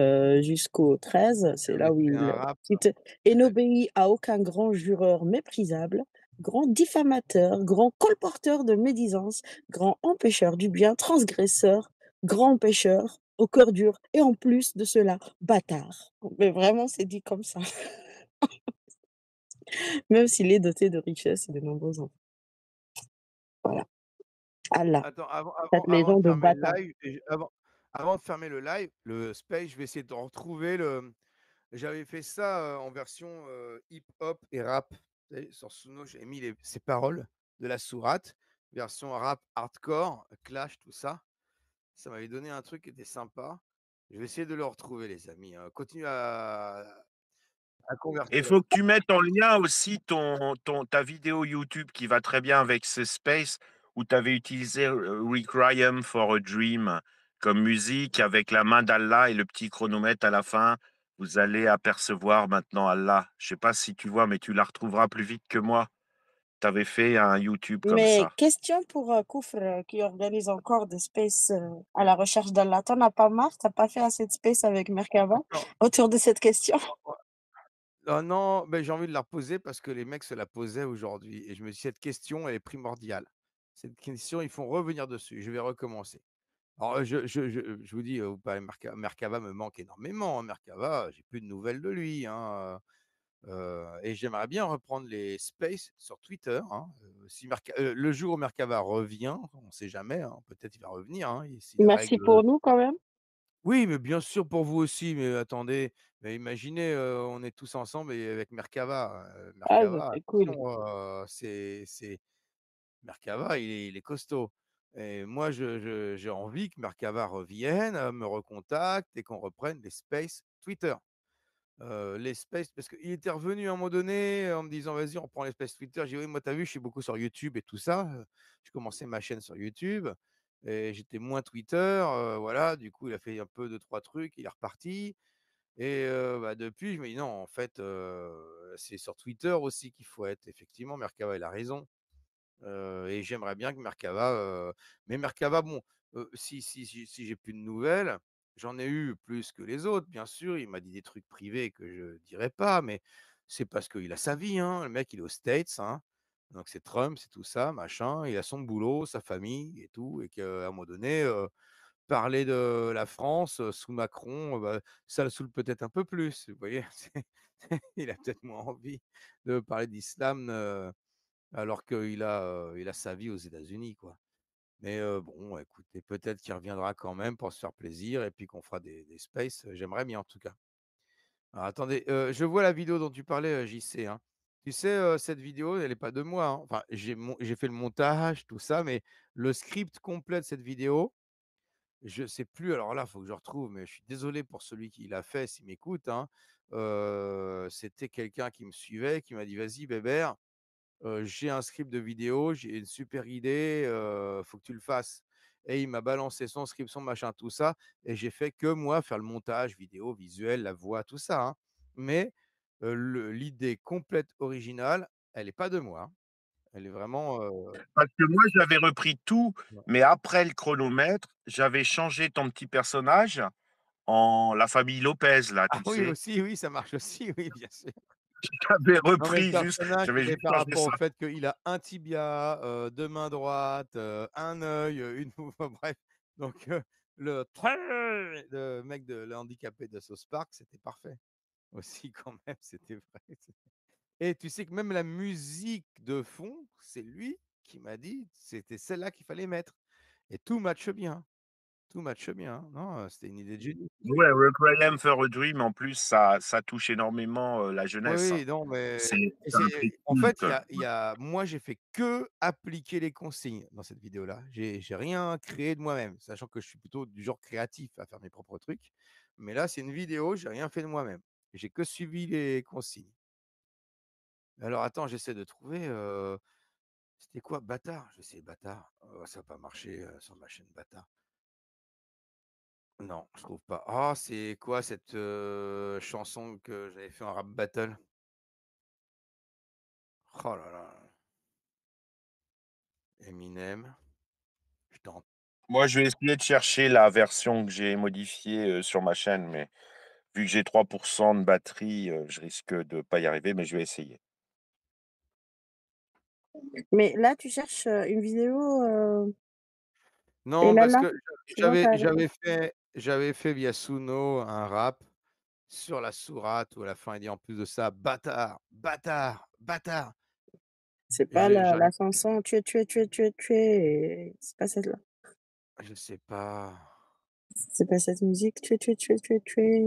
jusqu'au 13, c'est là où Permettez il un rap, cite et n'obéit à aucun grand jureur méprisable, grand diffamateur, grand colporteur de médisance, grand empêcheur du bien, transgresseur, grand pécheur, au cœur dur, et en plus de cela, bâtard. Mais vraiment, c'est dit comme ça, même s'il est doté de richesses et de nombreux enfants. Voilà. Allah, Attends, cette avant de maison de fermer le bâtards. live et avant de fermer le live, le space, je vais essayer de retrouver le j'avais fait ça, en version, hip-hop et rap. Vous savez, sur Suno, j'avais mis ces paroles de la sourate, version rap hardcore, clash, tout ça. Ça m'avait donné un truc qui était sympa. Je vais essayer de le retrouver, les amis, hein. Continuez à Et il converser. faut que tu mettes en lien aussi ta vidéo YouTube qui va très bien avec ce space où tu avais utilisé Requiem for a Dream comme musique avec la main d'Allah et le petit chronomètre à la fin. Vous allez apercevoir maintenant Allah. Je sais pas si tu vois, mais tu la retrouveras plus vite que moi. Tu avais fait un YouTube comme Mais ça. question pour Koufr qui organise encore des spaces à la recherche d'Allah. T'en as pas marre? T'as pas fait assez de space avec Merkava Attends, autour de cette question? oh non, mais j'ai envie de la reposer parce que les mecs se la posaient aujourd'hui et je me dis: «Cette question, elle est primordiale». Cette question, ils font revenir dessus. Je vais recommencer. Alors, je vous dis, vous parlez Merkava me manque énormément, hein. Merkava, j'ai plus de nouvelles de lui, hein, et j'aimerais bien reprendre les spaces sur Twitter, hein, si le jour où Merkava revient, on ne sait jamais, hein, peut-être il va revenir, hein, et si les Merci règles pour nous quand même. oui, mais bien sûr pour vous aussi, mais attendez, mais imaginez, on est tous ensemble et avec Merkava, Ah, ça Merkava, serait cool. attention, c'est Merkava, il est costaud et moi j'ai envie que Merkava revienne, me recontacte et qu'on reprenne les spaces Twitter. Les spaces parce qu'il était revenu à un moment donné en me disant: «Vas-y, on prend les spaces Twitter». J'ai dit: «Oui, moi, tu as vu, je suis beaucoup sur YouTube et tout ça». J'ai commencé ma chaîne sur YouTube et j'étais moins Twitter, voilà. Du coup, il a fait un peu 2-3 trucs, il est reparti et bah, depuis, je me dis: «Non, en fait, c'est sur Twitter aussi qu'il faut être». Effectivement, Merkava, il a raison, et j'aimerais bien que Merkava, mais Merkava, bon, si j'ai plus de nouvelles, j'en ai eu plus que les autres, bien sûr. Il m'a dit des trucs privés que je dirai pas, mais c'est parce qu'il a sa vie, hein. Le mec, il est aux States, hein, donc c'est Trump, c'est tout ça, machin. Il a son boulot, sa famille et tout et qu'à un moment donné, parler de la France, sous Macron, bah, ça le saoule peut-être un peu plus, vous voyez? Il a peut-être moins envie de parler d'islam, alors qu'il a sa vie aux États-Unis, quoi. Mais bon, écoutez, peut-être qu'il reviendra quand même pour se faire plaisir et puis qu'on fera des spaces, j'aimerais bien en tout cas. Alors attendez, je vois la vidéo dont tu parlais, JC, hein. Tu sais, cette vidéo, elle est pas de moi, hein. Enfin, j'ai fait le montage, tout ça, mais le script complet de cette vidéo, je sais plus, alors là, il faut que je retrouve, mais je suis désolé pour celui qui l'a fait, s'il m'écoute, hein. C'était quelqu'un qui me suivait, qui m'a dit: «Vas-y Bébert, j'ai un script de vidéo, j'ai une super idée, faut que tu le fasses» et il m'a balancé son script, son machin, tout ça et j'ai fait que moi faire le montage vidéo, visuel, la voix, tout ça, hein. Mais l'idée complète originale, elle est pas de moi, hein. Elle est vraiment, Parce que moi, j'avais repris tout, ouais. mais après le chronomètre, j'avais changé ton petit personnage en la famille Lopez, là, Ah tu oui, sais. aussi, oui, ça marche aussi, oui, bien sûr. J'avais Non, mais le repris juste, personnage, j'avais c'était juste par changé rapport au ça. fait qu'il a un tibia, 2 mains droites, un œil, une enfin bref, donc le le mec le handicapé de South Park, c'était parfait aussi quand même, c'était vrai. Et tu sais que même la musique de fond, c'est lui qui m'a dit, c'était celle-là qu'il fallait mettre et tout matche bien, hein. Non, c'était une idée de génie. Ouais, Requiem for a Dream, en plus, ça touche énormément la Oui, jeunesse, hein. oui, non, mais C'est et un truc c'est en fait, culte. moi, j'ai fait que appliquer les consignes dans cette vidéo-là. J'ai rien créé de moi-même, sachant que je suis plutôt du genre créatif à faire mes propres trucs. Mais là, c'est une vidéo, j'ai rien fait de moi-même. J'ai que suivi les consignes. Alors attends, j'essaie de trouver, c'était quoi? Bâtard? Je sais Bâtard. Oh, ça va pas marcher, sur ma chaîne Bâtard. Non, je trouve pas. Ah, c'est quoi cette, chanson que j'avais fait en rap battle? Oh là là, Eminem. Je tente. Moi, je vais essayer de chercher la version que j'ai modifiée sur ma chaîne, mais vu que j'ai 3% de batterie, je risque de pas y arriver, mais je vais essayer. Mais là, tu cherches une vidéo et Non, là, parce là, que tu vois, j'avais fait via Suno un rap sur la sourate où à la fin il dit en plus de ça: «Bâtard, bâtard, bâtard». c'est pas J'ai la j'arrive chanson tuer, tuer, tuer, tuer, tuer. C'est pas celle-là. je sais pas. C'est pas cette musique. Tuer, tuer, tuer, tuer, tuer.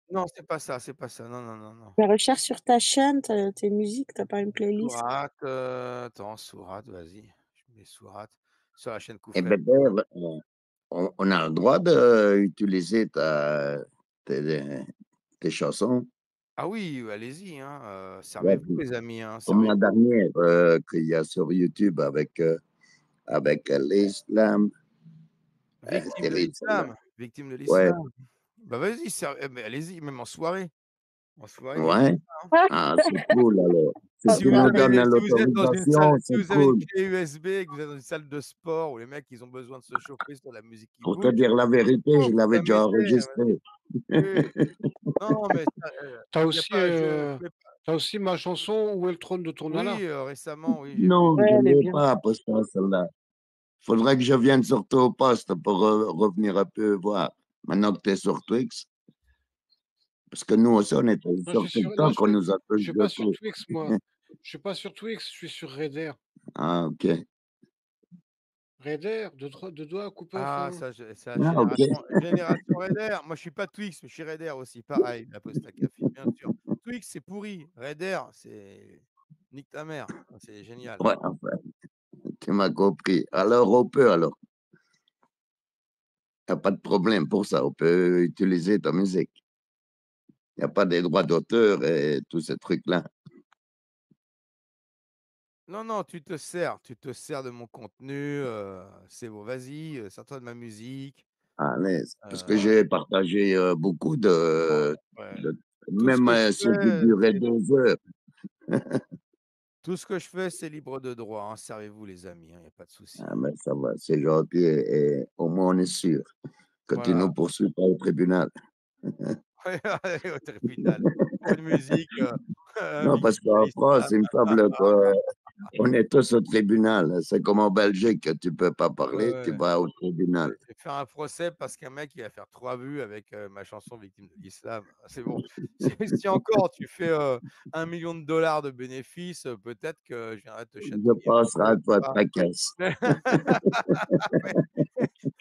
Non, c'est pas ça, c'est pas ça. Non, non, non, non. Mais recherche sur ta chaîne, tes musiques, t'as pas une playlist. Sourate, attends, sourate, vas-y, je mets sourate sur la chaîne Et Kouflet. Bébert, on a le droit d'utiliser tes chansons. Ah oui, allez-y, hein, Ouais, servez-vous les amis, hein, comme la servez-vous. dernière qu'il y a sur YouTube avec l'islam. Victime de Terrible, celle-là. l'islam, victime de Ouais, l'islam. Bah, vas-y, mais allez-y, même en soirée. En soirée, mettez ouais. ça, hein. Ah, c'est cool alors. Si Oh, Si tu vous nous bordel. donnes avez si vous êtes dans une salle l'autorisation, si c'est vous avez une cool. clé USB et que vous êtes dans une salle de sport où les mecs, ils ont besoin de se chauffer sur la musique qui Pour te bouge, dire la vérité, je l'avais bah, déjà mettez, enregistré. oui. Non, mais ça, Tu as il y a aussi, pas je fais pas T'as aussi ma chanson Où est le trône de ton Allah? Oui, récemment, oui, j'ai vu. Non, Ouais, je elle est ne l'ai bien. pas posté celle-là. Faudrait que je vienne surtout au poste pour revenir un peu voir. Maintenant que tu es sur Twix, parce que nous aussi, on était Non, je sur suis sur non, TikTok, on nous a je tous suis pas sur jetés. Twix, moi. Je suis pas sur Twix, je suis sur Raider. Ah, ok. Raider, de doigts coupés en Ah, fin. c'est la Ah, ok. génération Raider. Moi, je suis pas Twix, mais je suis Raider aussi, pareil, la poste à café, bien sûr. Twix, c'est pourri. Raider, c'est nique ta mère. C'est génial. Ouais, enfin, tu m'as compris. Alors, on peut, alors. Il n'y a pas de problème pour ça. On peut utiliser ta musique. Il n'y a pas des droits d'auteur et tous ces trucs-là. Non, non, tu te sers de mon contenu, c'est bon, vas-y, sers-toi de ma musique. À l'aise. Parce que Heu, j'ai partagé beaucoup ouais. de Tout ce même que je ceux qui fais, duraient c'est 2 heures. tout ce que je fais, c'est libre de droit, hein. Servez-vous les amis, il y a pas de souci, Ah, hein. mais ça va, c'est gentil et au moins on est sûr que tu Voilà. nous poursuis pas au tribunal. Ouais, allez au tribunal. Pour une musique, Non, parce invitée à qu'en France, l'islam. il me semble qu'on est tous au tribunal. C'est comme en Belgique, tu peux pas Ouais, parler, tu ouais. vas au tribunal. Je vais faire un procès parce qu'un mec, il va faire 3 vues avec, ma chanson Victime de l'islam. Ah, c'est bon. Si encore tu fais, 1 000 000 de bénéfices, peut-être que je viendrai te Je chatouiller un penserai peu, à tu toi, vois? ta caisse.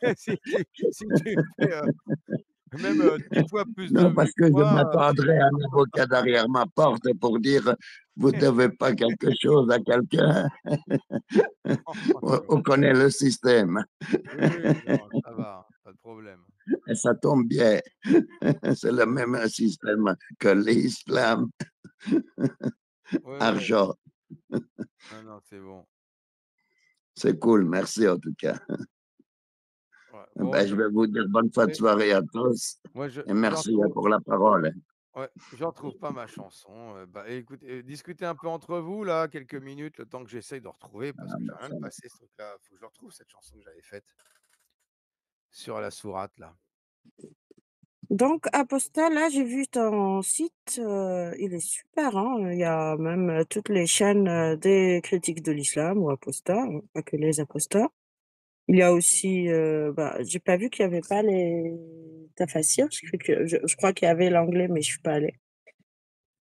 Mais si tu fais, même, 10 fois plus de Non, vues parce que que je moi, m'attendrai à un avocat derrière ma porte pour dire, vous devez pas quelque chose à quelqu'un. c'est bon. On connaît le système Oui, oui, non, ça va, pas de problème. et ça tombe bien. C'est le même système que l'islam, Ouais, ouais. argent. Non, non, c'est bon. C'est cool, merci en tout cas. Ouais, bon, Ben, je vais vous dire bonne fin de et soirée à tous moi, et j'en merci trouve pour la parole. ouais, j'en trouve pas ma chanson, bah, écoute, discutez un peu entre vous là, quelques minutes, le temps que j'essaye de retrouver parce Ah, que ben, j'arrive rien ça de va. passer ce truc-là. Faut que je retrouve cette chanson que j'avais faite sur la sourate là. Donc, Aposta, là, j'ai vu ton site, il est super, hein. Il y a même toutes les chaînes des critiques de l'islam ou Aposta, hein, pas que les apostats. Il y a aussi, bah, j'ai pas vu qu'il y avait pas les tafassirs. Je crois qu'il y avait l'anglais, mais je suis pas allée.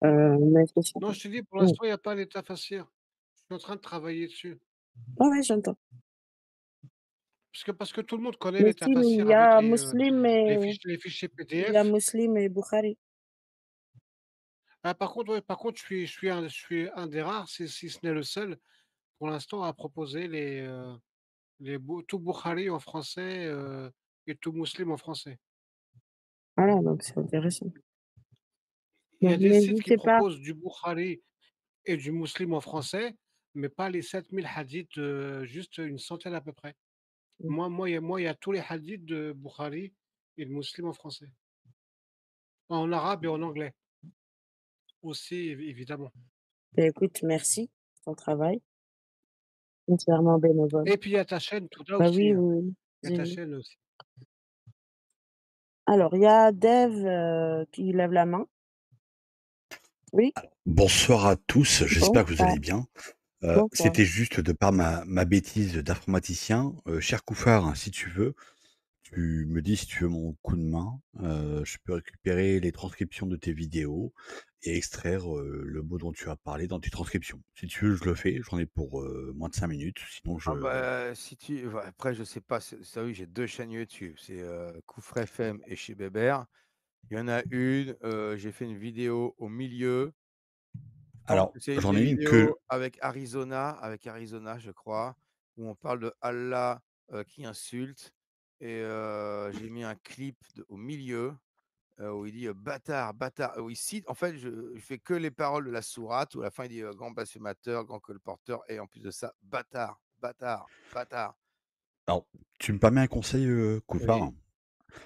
Mais c'est ça. Non, je te dis, pour Mm. l'instant, il y a pas l'état facile. Je suis en train de travailler dessus. Ouais, ouais, j'entends. Parce que tout le monde connaît Mais l'état si, mais il facile y avec a Muslim et les fichiers il y a PDF. Muslim et Bukhari. Ah, par contre, ouais, je suis un des rares, si ce n'est le seul, pour l'instant, à proposer tout Bukhari en français et tout Muslim en français. Voilà, donc c'est intéressant. Il y Donc a des sites qui n'hésitez pas. proposent du Bukhari et du Muslim en français, mais pas les 7000 hadiths, juste une centaine à peu près. Mm. Il y a tous les hadiths de Bukhari et de Muslim en français, en arabe et en anglais aussi, évidemment. Ben, écoute, merci pour ton travail, entièrement bénévole. Et puis il y a ta chaîne, Touda Bah aussi, oui, hein. oui, oui, Il y a j'ai ta vu. chaîne aussi. Alors, il y a Dev qui lève la main. Oui, Bonsoir à tous, j'espère que vous bonsoir. allez bien. Bonsoir. C'était juste de par ma bêtise d'informaticien. Cher Koufar, si tu veux, tu me dis si tu veux mon coup de main. Je peux récupérer les transcriptions de tes vidéos et extraire le mot dont tu as parlé dans tes transcriptions. Si tu veux, je le fais. J'en ai pour moins de 5 minutes. Sinon, Ah bah, si tu ouais, après je sais pas, ça oui, j'ai 2 chaînes YouTube, c'est, Koufra FM et chez Bébert. Il y en a une, j'ai fait une vidéo au milieu. Alors, C'est une j'en des ai une que... vidéos avec Arizona, je crois, où on parle de Allah, qui insulte et j'ai mis un clip au milieu, où il dit, «Bâtard, bâtard», où il cite en fait, je fais que les paroles de la sourate où à la fin il dit, «Grand blasphémateur, grand colporteur» et en plus de ça: «Bâtard, bâtard, bâtard». Alors, tu me permets un conseil, Oui. Koufar?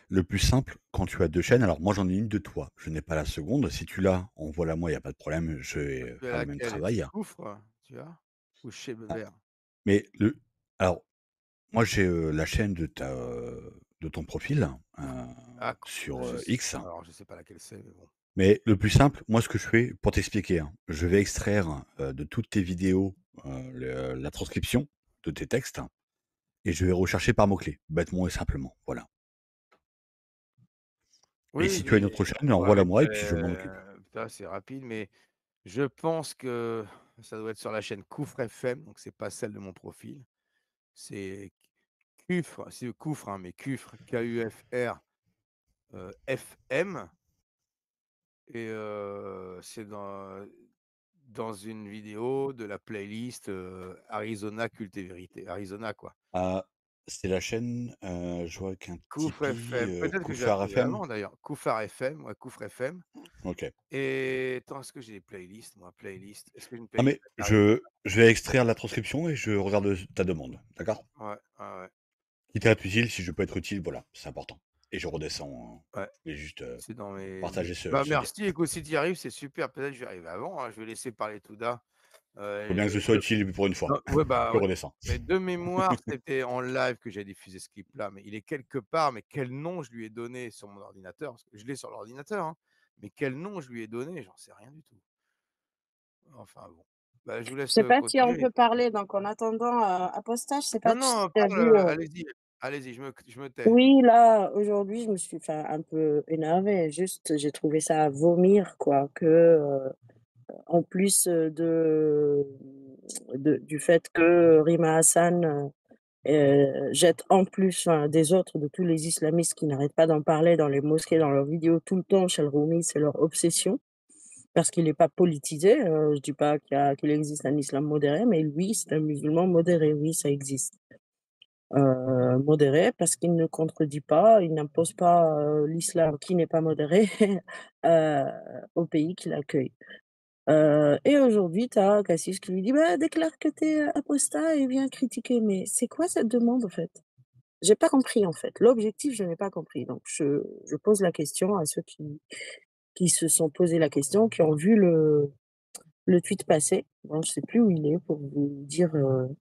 Le plus simple, quand tu as 2 chaînes, alors moi j'en ai une de toi, je n'ai pas la seconde. Si tu l'as, envoie-la moi, il y a pas de problème, je vais Tu as faire le même laquelle? travail. Gouffre, tu as? Ou chez Ah, Bébert? mais alors moi j'ai, la chaîne de ton profil, Ah, sur, je sais X. alors je sais pas laquelle c'est, mais bon. Mais le plus simple, moi, ce que je fais, pour t'expliquer, hein, je vais extraire de toutes tes vidéos la transcription de tes textes et je vais rechercher par mots-clés, bêtement et simplement. Voilà. Et Oui, si tu as une mais autre chaîne, ouais, mais envoie-la-moi et puis je m'en occupe. putain, c'est rapide, mais je pense que ça doit être sur la chaîne Koufre FM, donc c'est pas celle de mon profil. C'est Kufre, c'est Koufre, hein, mais Kufre, Kufr, FM, et c'est dans une vidéo de la playlist Arizona Culte et Vérité. Arizona, quoi. Ah, c'est la chaîne, je vois qu'un Koufre Tipeee, FM. Peut-être que j'ai la Koufar trouvé FM. avant d'ailleurs. Koufar FM, ouais, Koufre FM. OK. Et attends, est-ce que j'ai des playlists, moi? Playlist. Est-ce que j'ai une Ah playlist mais Arizona? je vais extraire la transcription et je regarde ta demande, d'accord? Ouais, ouais, ouais. Quitte à être utile, si je peux être utile, voilà, c'est important. Et je redescends, Ouais. je voulais juste C'est dans mes partager bah, ce lien. merci, écoute, si tu y arrives, c'est super. Peut-être que je vais arriver avant, hein. Je vais laisser parler Touda. Faut bien que je sois utile pour une fois. Ouais, bah, Je ouais. redescends. Mais de mémoire, c'était en live que j'ai diffusé ce clip-là, mais il est quelque part, mais quel nom je lui ai donné sur mon ordinateur? Parce que je l'ai sur l'ordinateur, hein, mais quel nom je lui ai donné? J'en sais rien du tout. Enfin bon. Bah, je vous Je laisse, sais pas si on continuer. peut parler, donc en attendant, Apostat, je sais pas Non, si non, tu as vu, allez-y, allez-y, je me tais. oui, là, aujourd'hui, je me suis, enfin, un peu énervée. Juste, j'ai trouvé ça à vomir, quoi, que, en plus, du fait que Rima Hassan, jette en plus, enfin, des autres, de tous les islamistes qui n'arrêtent pas d'en parler dans les mosquées, dans leurs vidéos tout le temps, Chalroumi, c'est leur obsession. Parce qu'il est pas politisé, je dis pas qu'il existe un islam modéré, mais lui, c'est un musulman modéré, oui, ça existe. Modéré parce qu'il ne contredit pas, il n'impose pas, l'islam qui n'est pas modéré, heu, au pays qui l'accueille. Et aujourd'hui, tu as Cassis qui lui dit: «Bah, déclare que tu es apostat et viens critiquer». Mais c'est quoi cette demande, en fait? J'ai pas compris, en fait. L'objectif, je n'ai pas compris. Donc je pose la question à ceux qui se sont posé la question, qui ont vu le tweet passé. Bon, je sais plus où il est pour vous dire,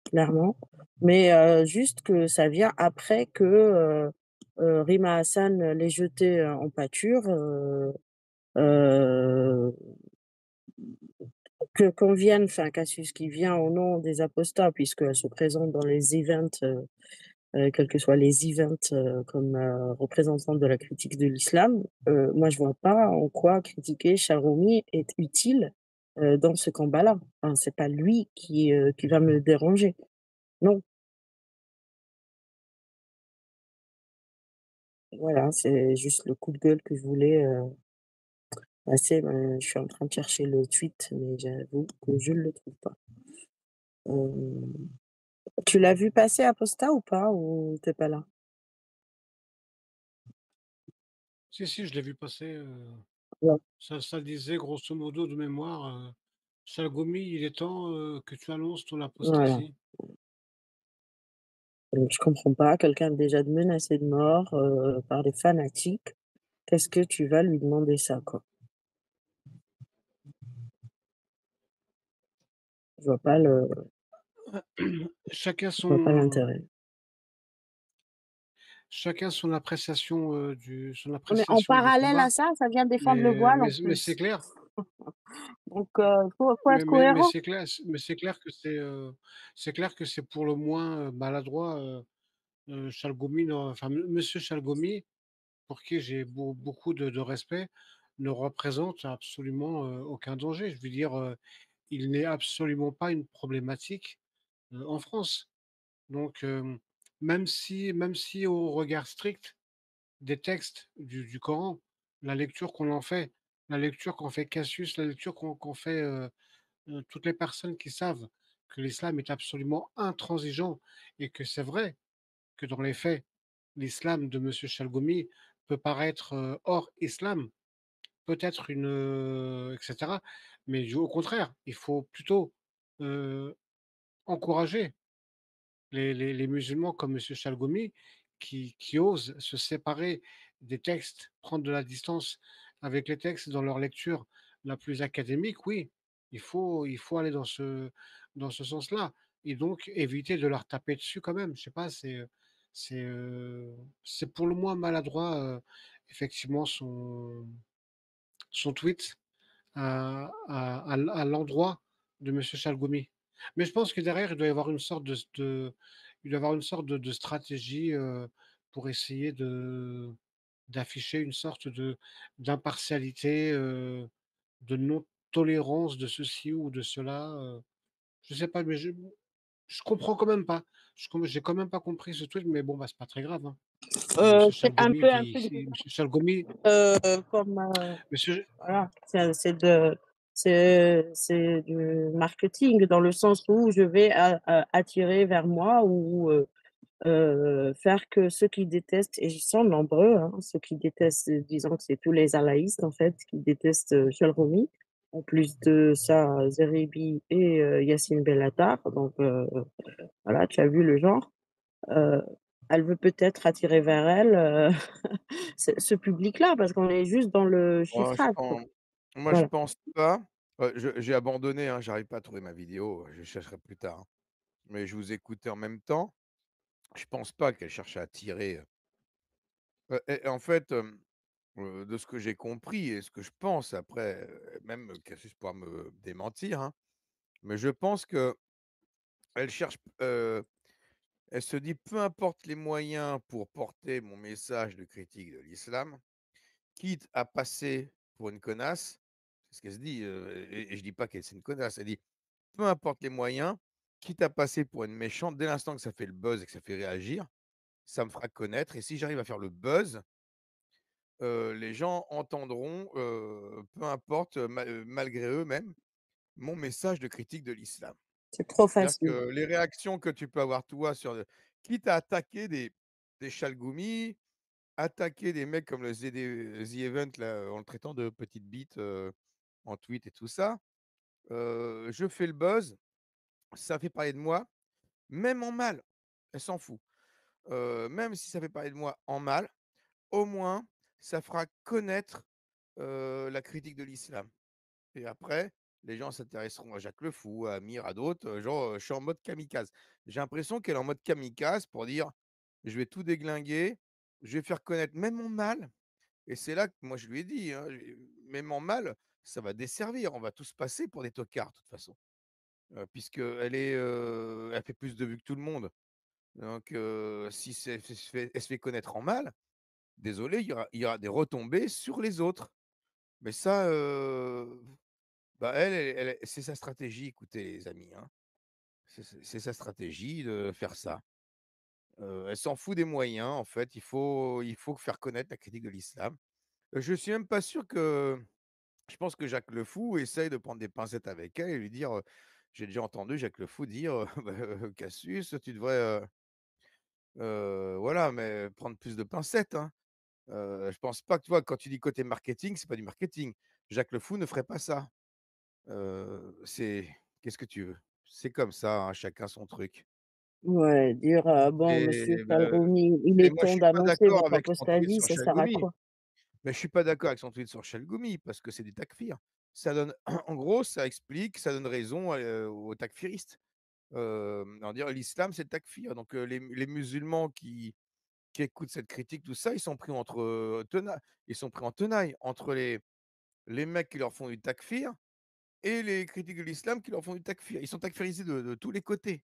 clairement, mais juste que ça vient après que, Rima Hassan l'ait jeté, en pâture, heu, que qu'on vienne, enfin Cassius qui vient au nom des apostats puisqu'elle se présente dans les events, quels que soient les events, comme, représentante de la critique de l'islam, moi je vois pas en quoi critiquer Charoumi est utile, dans ce combat-là. Enfin, c'est pas lui qui va me déranger. Non, voilà, c'est juste le coup de gueule que je voulais, passer. Je suis en train de chercher le tweet, mais j'avoue que je ne le trouve pas. Hem, Tu l'as vu passer Aposta ou pas? Ou tu pas là? Si, si, je l'ai vu passer, Ouais, ça disait grosso modo de mémoire, «Salgomi, il est temps, que tu annonces ton voilà. apostasie». Je comprends pas, quelqu'un déjà menacé de mort, par des fanatiques. Qu'est-ce que tu vas lui demander ça, quoi? Je vois pas le Chacun je vois pas son l'intérêt. chacun son Non, mais en appréciation du parallèle combat, à ça, ça vient défendre le voile en mais c'est plus. clair, Donc faut être cohérent. c'est clair que c'est clair que c'est pour le moins, maladroit, Chalgomi, non, enfin, monsieur Chalgomi, pour qui j'ai beaucoup de respect, ne représente absolument, aucun danger. Je veux dire, il n'est absolument pas une problématique, en France. Donc, même si au regard strict des textes du Coran, la lecture qu'on en fait, la lecture qu'en fait Cassius, la lecture qu'ont fait, toutes les personnes qui savent que l'islam est absolument intransigeant et que c'est vrai que dans les faits, l'islam de monsieur Chalgomi peut paraître, hors islam, peut-être et cetera, mais au contraire, il faut plutôt, heu, encourager les musulmans comme monsieur Chalgomi qui osent se séparer des textes, prendre de la distance avec les textes dans leur lecture la plus académique, oui, il faut aller dans ce sens-là et donc éviter de leur taper dessus quand même. Je sais pas, c'est pour le moins maladroit, effectivement son tweet à l'endroit de Monsieur Chalgoumi. Mais je pense que derrière, il doit y avoir une sorte il doit y avoir une sorte de stratégie pour essayer d'afficher une sorte d'impartialité, de non-tolérance de ceci ou de cela. Je sais pas, mais je comprends quand même pas. J'ai quand même pas compris ce truc, mais bon, bah, c'est pas très grave, hein. Monsieur C'est un Chalgoumi peu un vit truc ici. Monsieur Chalgoumi, comme, monsieur, voilà, c'est du marketing dans le sens où je vais attirer vers moi ou faire que ceux qui détestent, et ils sont nombreux, hein, ceux qui détestent, disons que c'est tous les alaïstes en fait, qui détestent Chalroumi. En plus de ça, Zeribi et Yacine Bellatar. Donc voilà, tu as vu le genre. Euh, Elle veut peut-être attirer vers elle ce public-là, parce qu'on est juste dans le Moi, je chiffrage, quoi. pense moi, je Voilà. pense pas. J'ai abandonné, hein, j'arrive pas à trouver ma vidéo, je chercherai plus tard, hein. Mais je vous écoutais en même temps. Je pense pas qu'elle cherche à attirer, et en fait, de ce que j'ai compris et ce que je pense après, même Cassius pourra me démentir, hein, mais je pense qu'elle cherche, elle se dit: «Peu importe les moyens pour porter mon message de critique de l'islam, quitte à passer pour une connasse». C'est ce qu'elle se dit, et je dis pas qu'elle c'est une connasse, elle dit: «Peu importe les moyens, quitte à passer pour une méchante, dès l'instant que ça fait le buzz et que ça fait réagir, ça me fera connaître et si j'arrive à faire le buzz, les gens entendront, peu importe, malgré eux même, mon message de critique de l'islam». C'est trop C'est-à-dire facile. que les réactions que tu peux avoir toi sur, quitte à attaquer des Chalgoumi, attaquer des mecs comme le The Event là, en le traitant de petite bite, en tweet et tout ça, je fais le buzz, ça fait parler de moi, même en mal, elle s'en fout. Même si ça fait parler de moi en mal, au moins ça fera connaître, la critique de l'islam et après, les gens s'intéresseront à Jacques Le Fou, à Amir, à d'autres, genre, je suis en mode kamikaze. J'ai l'impression qu'elle est en mode kamikaze pour dire: «Je vais tout déglinguer, je vais faire connaître même mon mal» et c'est là que moi je lui ai dit, hein, j'ai même en mal, ça va desservir, on va tous passer pour des tocards de toute façon, puisqu'elle elle fait plus de vues que tout le monde. Donc si elle se fait connaître en mal, désolé, il y aura des retombées sur les autres. Mais ça, bah, c'est sa stratégie, écoutez les amis, hein. C'est sa stratégie de faire ça. Elle s'en fout des moyens, en fait, il faut faire connaître la critique de l'islam. Je suis même pas sûr que je pense que Jacques Le Fou essaye de prendre des pincettes avec elle et lui dire, j'ai déjà entendu Jacques Le Fou dire, bah, «Cassius, tu devrais, voilà, mais prendre plus de pincettes, hein». Je pense pas que, tu vois, quand tu dis côté marketing, c'est pas du marketing. Jacques Le Fou ne ferait pas ça. C'est qu'est-ce que tu veux? C'est comme ça, hein, chacun son truc Ouais, dire, bon, monsieur et Falrouni, il et est moi je temps suis pas d'annoncer d'accord votre avec son tweet apostasie, sur ça sert à Chalgoumi. quoi? Mais je suis pas d'accord avec son tweet sur Chalgoumi parce que c'est du takfir. Ça donne en gros, ça explique, ça donne raison, aux takfiristes. En dire l'islam, c'est le takfir. Donc les musulmans qui écoutent cette critique, tout ça, ils sont pris entre, ils sont pris en tenaille entre les mecs qui leur font du takfir et les critiques de l'islam qui leur font du takfir. Ils sont takfirisés de tous les côtés.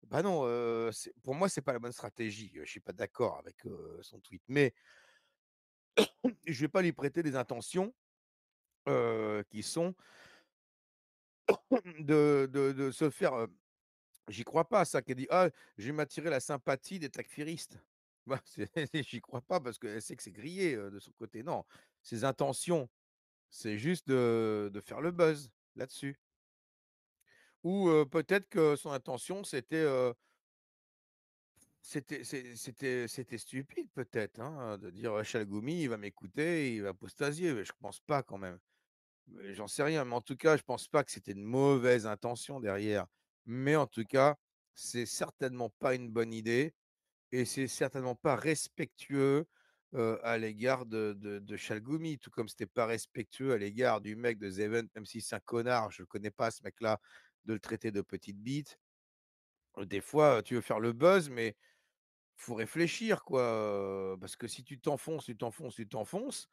Bah non, c'est pour moi, c'est pas la bonne stratégie. Je suis pas d'accord avec, son tweet, mais je vais pas lui prêter des intentions, qui sont de se faire, j'y crois pas ça qu'elle dit: «Ah, je vais m'attirer la sympathie des takfiristes». Bah, j'y crois pas parce qu'elle sait que c'est grillé, de son côté. Non, ses intentions, c'est juste de faire le buzz là-dessus ou peut-être que son intention c'était stupide peut-être, hein, de dire: «Chalgoumi, il va m'écouter, il va apostasier». Mais je pense pas quand même. Mais j'en sais rien, mais en tout cas, je pense pas que c'était une mauvaise intention derrière. Mais en tout cas, c'est certainement pas une bonne idée et c'est certainement pas respectueux, à l'égard de Chalgoumi, tout comme c'était pas respectueux à l'égard du mec de Zevent, même si c'est un connard, je le connais pas ce mec-là, de le traiter de petite bite. Des fois, tu veux faire le buzz, mais faut réfléchir quoi, parce que si tu t'enfonces, tu t'enfonces, tu t'enfonces,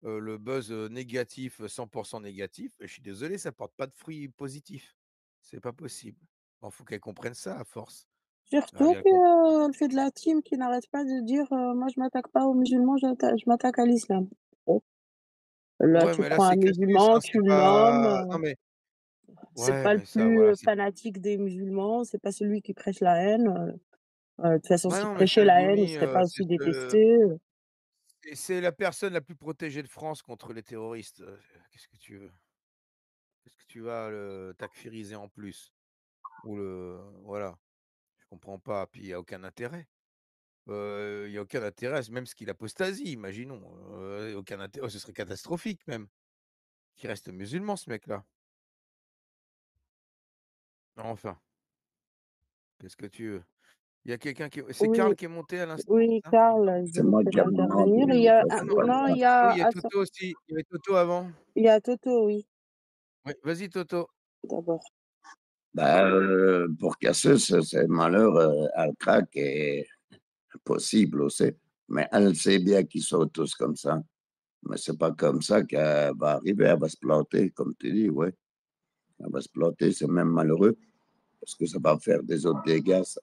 le buzz négatif, 100% négatif, je suis désolé, ça porte pas de fruits positifs. C'est pas possible. Il faut qu'elle comprenne ça à force. Surtout Rien compris. qu'elle fait de la team qui n'arrête pas de dire moi je m'attaque pas aux musulmans, je m'attaque à l'islam. Bon, là, Ouais, tu mais là, prends un c'est casus, musulman, hein, tu c'est le nommes. pas. Non, mais. C'est Ouais, pas le mais ça, plus voilà. fanatique des musulmans, c'est pas celui qui prêche la haine. De toute façon, Bah s'il non, mais prêchait c'est la haine, il vomi, serait pas aussi détesté. c'est la personne la plus protégée de France contre les terroristes. Qu'est-ce que tu veux? Qu'est-ce que tu vas le takfiriser en plus? Ou le. Voilà, je comprends pas. Puis il n'y a aucun intérêt. Il n'y a aucun intérêt, même ce qu'il apostasie, imaginons. Aucun intérêt, ce serait catastrophique même. Qu'il reste musulman, ce mec-là. Enfin, qu'est-ce que tu veux? Il y a quelqu'un qui. C'est Oui, Karl qui est monté à l'instant, oui, c'est ça? Karl, C'est je moi qui peux ai demandé, intervenir. Il y mais a ça, Ah c'est non, pas non, il grave. y non, il a y a Toto aussi. Il y avait Toto avant. il y a Toto, oui, Oui, vas-y, Toto. d'abord. Bah, pour casser ce malheur, elle craque est possible aussi. Mais elle sait bien qu'ils sont tous comme ça. Mais c'est pas comme ça qu'elle va arriver. Elle va se planter, comme tu dis, ouais. Elle va se planter, c'est même malheureux, parce que ça va faire des autres dégâts, ça.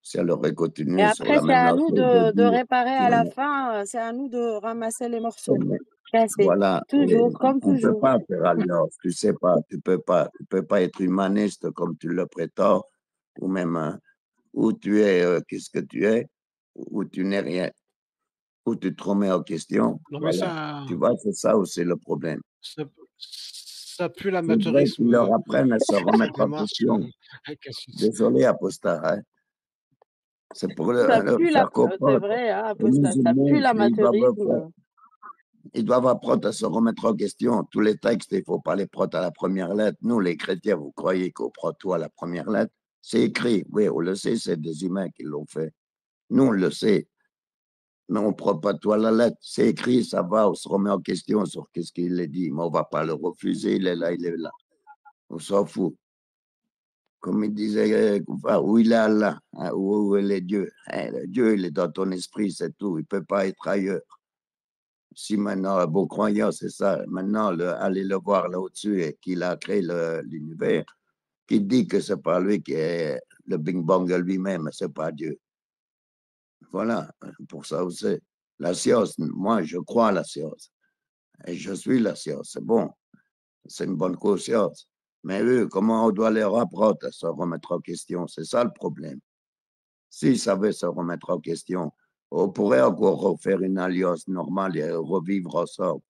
Si elle aurait Et continué sur après, la c'est même à nous lancée de de dire, réparer à la voilà, fin, c'est à nous de ramasser les morceaux, mais casser. voilà, Toujours, comme on ne peut toujours. pas faire alliance, tu sais pas, tu peux pas être humaniste comme tu le prétends, ou même, où tu es, qu'est-ce que tu es, ou tu n'es rien, où tu te remets en question, Non, mais voilà. Tu vois, c'est ça aussi le problème. ça pue Il faudrait qu'ils leur l'amateurisme, apprennent à se cette remettre en démarche, question. Cassius. Désolé, Apostat, hein. C'est pour Ça leur pue faire c'est comprendre. vrai, hein, Les Apostat, ça pue musulmans, l'amateurisme. ils doivent apprendre à se remettre en question. Tous les textes, il ne faut pas les prendre à la première lettre. Nous, les chrétiens, vous croyez qu'on prend tout à la première lettre? C'est écrit, oui, on le sait, c'est des humains qui l'ont fait. Nous, on le sait, mais on ne prend pas tout à la lettre. C'est écrit, ça va, on se remet en question sur qu'est-ce qu'il est dit, mais on ne va pas le refuser, il est là, il est là. On s'en fout. Comme il disait, où il est Allah, hein, où il est Dieu. Hein, Dieu, il est dans ton esprit, c'est tout. Il ne peut pas être ailleurs. Si maintenant, un beau croyant, c'est ça, maintenant, aller le voir là au-dessus et qu'il a créé l'univers, qui dit que c'est pas lui qui est le Big Bang lui-même, c'est pas Dieu. Voilà, pour ça aussi. La science, moi, je crois à la science. Et je suis la science, c'est bon. C'est une bonne conscience. Mais eux, comment on doit leur apprendre à se remettre en question? C'est ça le problème. S'ils savaient se remettre en question, on pourrait encore refaire une alliance normale et revivre ensemble.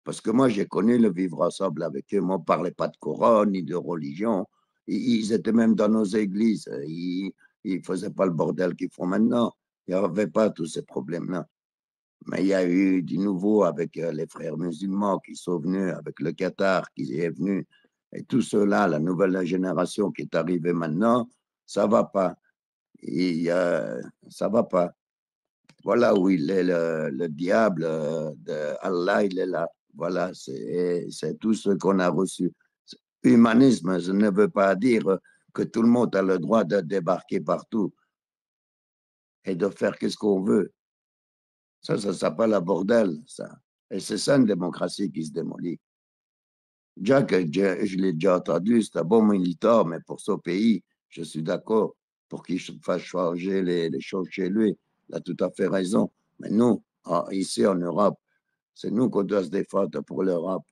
Parce que moi, j'ai connu le vivre ensemble avec eux. Moi, on ne parlait pas de couronne ni de religion. Ils étaient même dans nos églises. Ils ne faisaient pas le bordel qu'ils font maintenant. Il n'y avait pas tous ces problèmes-là. Mais il y a eu du nouveau avec les frères musulmans qui sont venus, avec le Qatar qui est venu. Et tout cela, la nouvelle génération qui est arrivée maintenant, ça ne va pas. Ça ne va pas. Voilà où il est le diable de Allah, il est là. Voilà, c'est tout ce qu'on a reçu. Humanisme, je ne veux pas dire que tout le monde a le droit de débarquer partout et de faire ce qu'on veut. Ça s'appelle la bordel, ça. Et c'est ça une démocratie qui se démolit. Déjà que je l'ai déjà entendu, c'est un bon militant, mais pour ce pays, je suis d'accord pour qu'il fasse changer les choses chez lui. Il a tout à fait raison. Mais nous, ici en Europe, c'est nous qu'on doit se défendre pour l'Europe.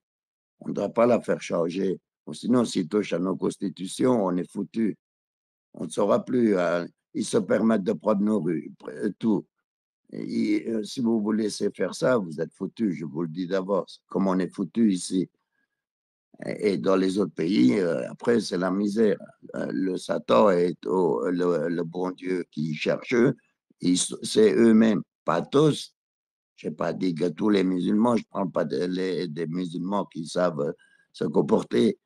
On ne doit pas la faire changer. Sinon, s'ils touchent à nos constitutions, on est foutu. On ne saura plus. Ils se permettent de prendre nos rues, tout. Si vous vous laissez faire ça, vous êtes foutu, je vous le dis d'avance. Comme on est foutu ici. Et dans les autres pays, après, c'est la misère. Le Satan est le bon Dieu qui cherche eux. C'est eux-mêmes, pas tous. Je n'ai pas dit que tous les musulmans, je ne parle pas des musulmans qui savent se comporter.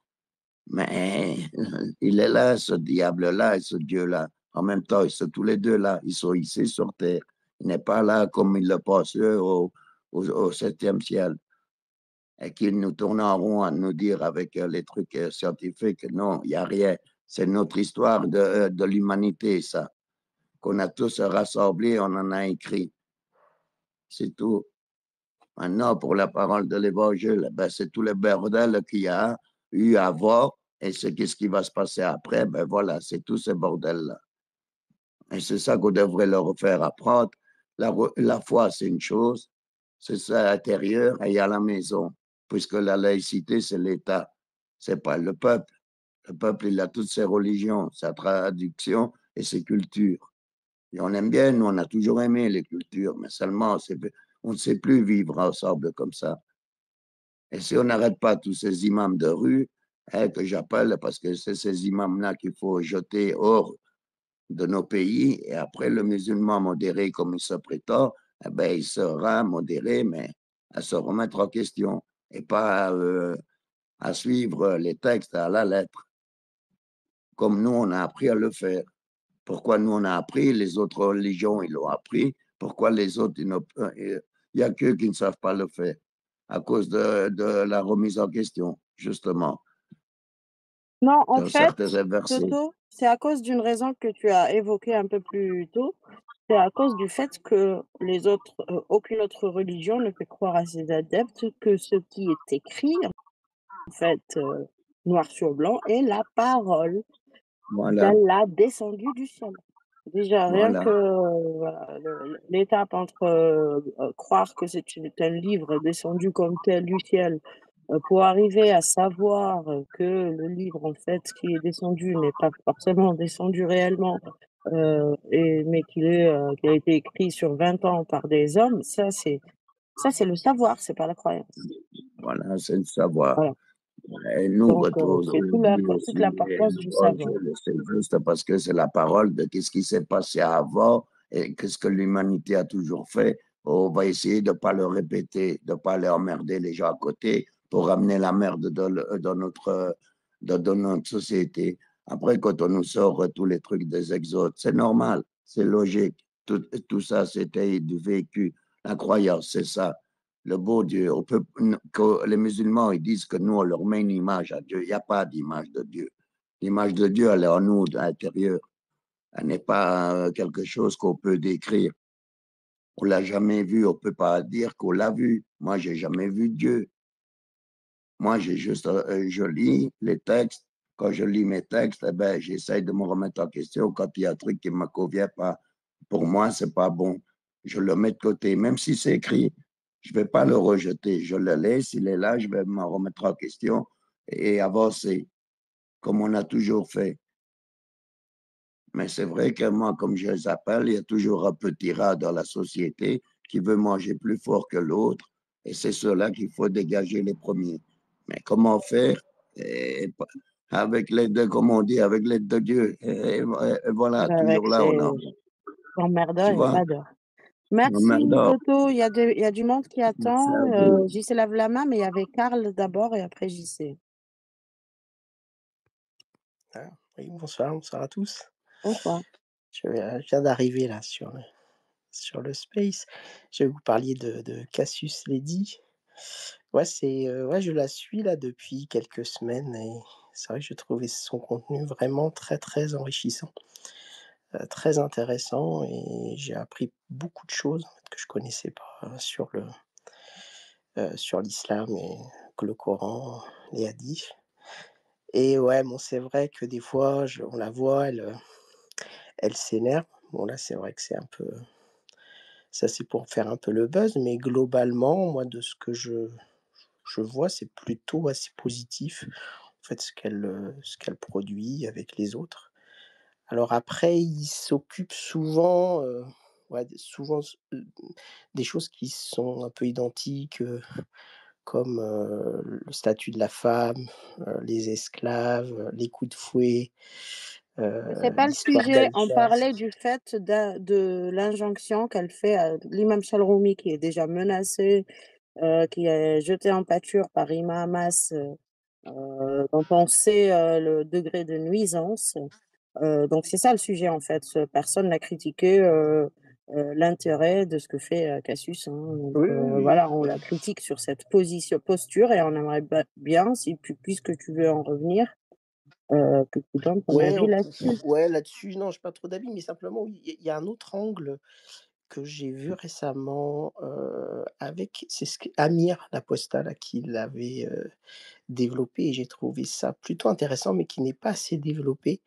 Mais il est là, ce diable-là et ce Dieu-là. En même temps, ils sont tous les deux là. Ils sont ici sur terre. Il n'est pas là comme ils le pensent eux au septième ciel. Et qu'ils nous tournent en rond à nous dire avec les trucs scientifiques, non, il n'y a rien. C'est notre histoire de l'humanité, ça. Qu'on a tous rassemblé, on en a écrit. C'est tout. Maintenant, pour la parole de l'évangile, ben, c'est tout le bordel qu'il y a eu avant et c'est qu'est-ce qui va se passer après. Ben voilà, c'est tout ce bordel-là. Et c'est ça qu'on devrait leur faire apprendre. La foi, c'est une chose, c'est ça à l'intérieur et à la maison, puisque la laïcité, c'est l'État, c'est pas le peuple. Le peuple, il a toutes ses religions, sa traduction et ses cultures. Et on aime bien, nous, on a toujours aimé les cultures, mais seulement, on ne sait plus vivre ensemble comme ça. Et si on n'arrête pas tous ces imams de rue, que j'appelle, parce que c'est ces imams-là qu'il faut jeter hors de nos pays, et après le musulman modéré comme il se prétend, eh ben, il sera modéré, mais à se remettre en question, et pas à suivre les textes à la lettre, comme nous, on a appris à le faire. Pourquoi nous, on a appris, les autres religions, ils l'ont appris, pourquoi les autres, il n'y a qu'eux qui ne savent pas le faire, à cause de la remise en question, justement, Non, en de fait, certains versets. Toto, c'est à cause d'une raison que tu as évoquée un peu plus tôt. C'est à cause du fait que aucune autre religion ne fait croire à ses adeptes que ce qui est écrit, en fait, noir sur blanc, est la parole Voilà, d'Allah descendue du ciel. Déjà, rien voilà. que voilà, l'étape entre croire que c'est un livre descendu comme tel du ciel, pour arriver à savoir que le livre, en fait, qui est descendu n'est pas forcément descendu réellement, mais qu'il a été écrit sur 20 ans par des hommes, ça c'est le savoir, c'est pas la croyance. Voilà, c'est le savoir. Voilà. Et nous, Donc, retour c'est toute aussi, l'importance du savoir. c'est juste parce que c'est la parole de qu'est-ce qui s'est passé avant et qu'est-ce que l'humanité a toujours fait. On va essayer de ne pas le répéter, de ne pas les emmerder les gens à côté pour ramener la merde dans notre société. Après, quand on nous sort tous les trucs des exodes, c'est normal, c'est logique. Tout ça, c'était du vécu. La croyance, c'est ça. Le beau Dieu. Que les musulmans ils disent que nous, on leur met une image à Dieu. Il n'y a pas d'image de Dieu. L'image de Dieu, elle est en nous, à l'intérieur. Elle n'est pas quelque chose qu'on peut décrire. On ne l'a jamais vu, on ne peut pas dire qu'on l'a vu. Moi, je n'ai jamais vu Dieu. Moi, je lis les textes. Quand je lis mes textes, eh ben, j'essaie de me remettre en question. Quand il y a un truc qui ne me convient pas, pour moi, ce n'est pas bon. Je le mets de côté, même si c'est écrit. Je ne vais pas le rejeter. Je le laisse, il est là, je vais me remettre en question et avancer, comme on a toujours fait. Mais c'est vrai que moi, comme je les appelle, il y a toujours un petit rat dans la société qui veut manger plus fort que l'autre. Et c'est ceux-là qu'il faut dégager les premiers. Mais comment faire? Avec l'aide de, comme on dit, avec l'aide de Dieu. Et voilà, Avec toujours là, ces on en. emmerdeurs Tu et vois, emmerdeurs. on Merci, m'adore. Toto. Il y a du monde qui Merci à attend. vous. JC lave la main, mais il y avait Karl d'abord et après JC. Ah, oui, bonsoir à tous. Bonsoir. Je viens d'arriver là sur le space. Je vais vous parler de Cassius Lady. Ouais, ouais, je la suis là depuis quelques semaines et c'est vrai que je trouvais son contenu vraiment très, très enrichissant, très intéressant et j'ai appris beaucoup de choses en fait, que je connaissais pas sur l'islam et que le Coran, les hadiths. Et ouais, bon, c'est vrai que des fois, on la voit, elle s'énerve. Bon, là, c'est vrai que ça, c'est pour faire un peu le buzz, mais globalement, moi, de ce que je vois, c'est plutôt assez positif, en fait, ce qu'elle produit avec les autres. Alors après, il s'occupe souvent, ouais, souvent des choses qui sont un peu identiques, comme le statut de la femme, les esclaves, les coups de fouet, C'est pas le l'histoire sujet. On d'Aïcha. parlait du fait de l'injonction qu'elle fait à l'imam Chalroumi, qui est déjà menacé, qui est jeté en pâture par Imam Hamas, dont on sait le degré de nuisance. Donc c'est ça le sujet en fait. Personne n'a critiqué l'intérêt de ce que fait Cassius. Donc Oui, oui, oui. voilà, on la critique sur cette posture et on aimerait bien, si puisque tu veux en revenir, que tu donnes ton Ouais, avis là-dessus. ouais, là-dessus, non, j'ai pas trop d'avis, mais simplement, oui, il y a un autre angle que j'ai vu récemment, c'est ce que Amir Laposta là qui l'avait, développé et j'ai trouvé ça plutôt intéressant, mais qui n'est pas assez développé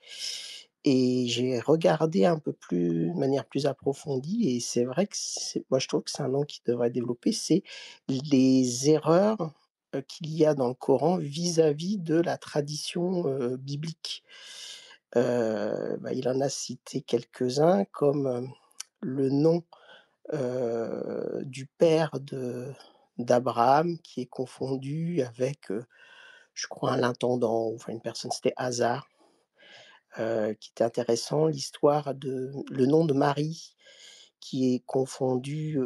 et j'ai regardé un peu plus de manière plus approfondie et c'est vrai que moi je trouve que c'est un nom qui devrait développer, c'est les erreurs, qu'il y a dans le Coran vis-à-vis de la tradition, biblique. Il en a cité quelques-uns comme, le nom, du père d'Abraham qui est confondu avec, je crois un intendant, enfin une personne, c'était Hazar, qui était intéressant. L'histoire de le nom de Marie qui est confondu,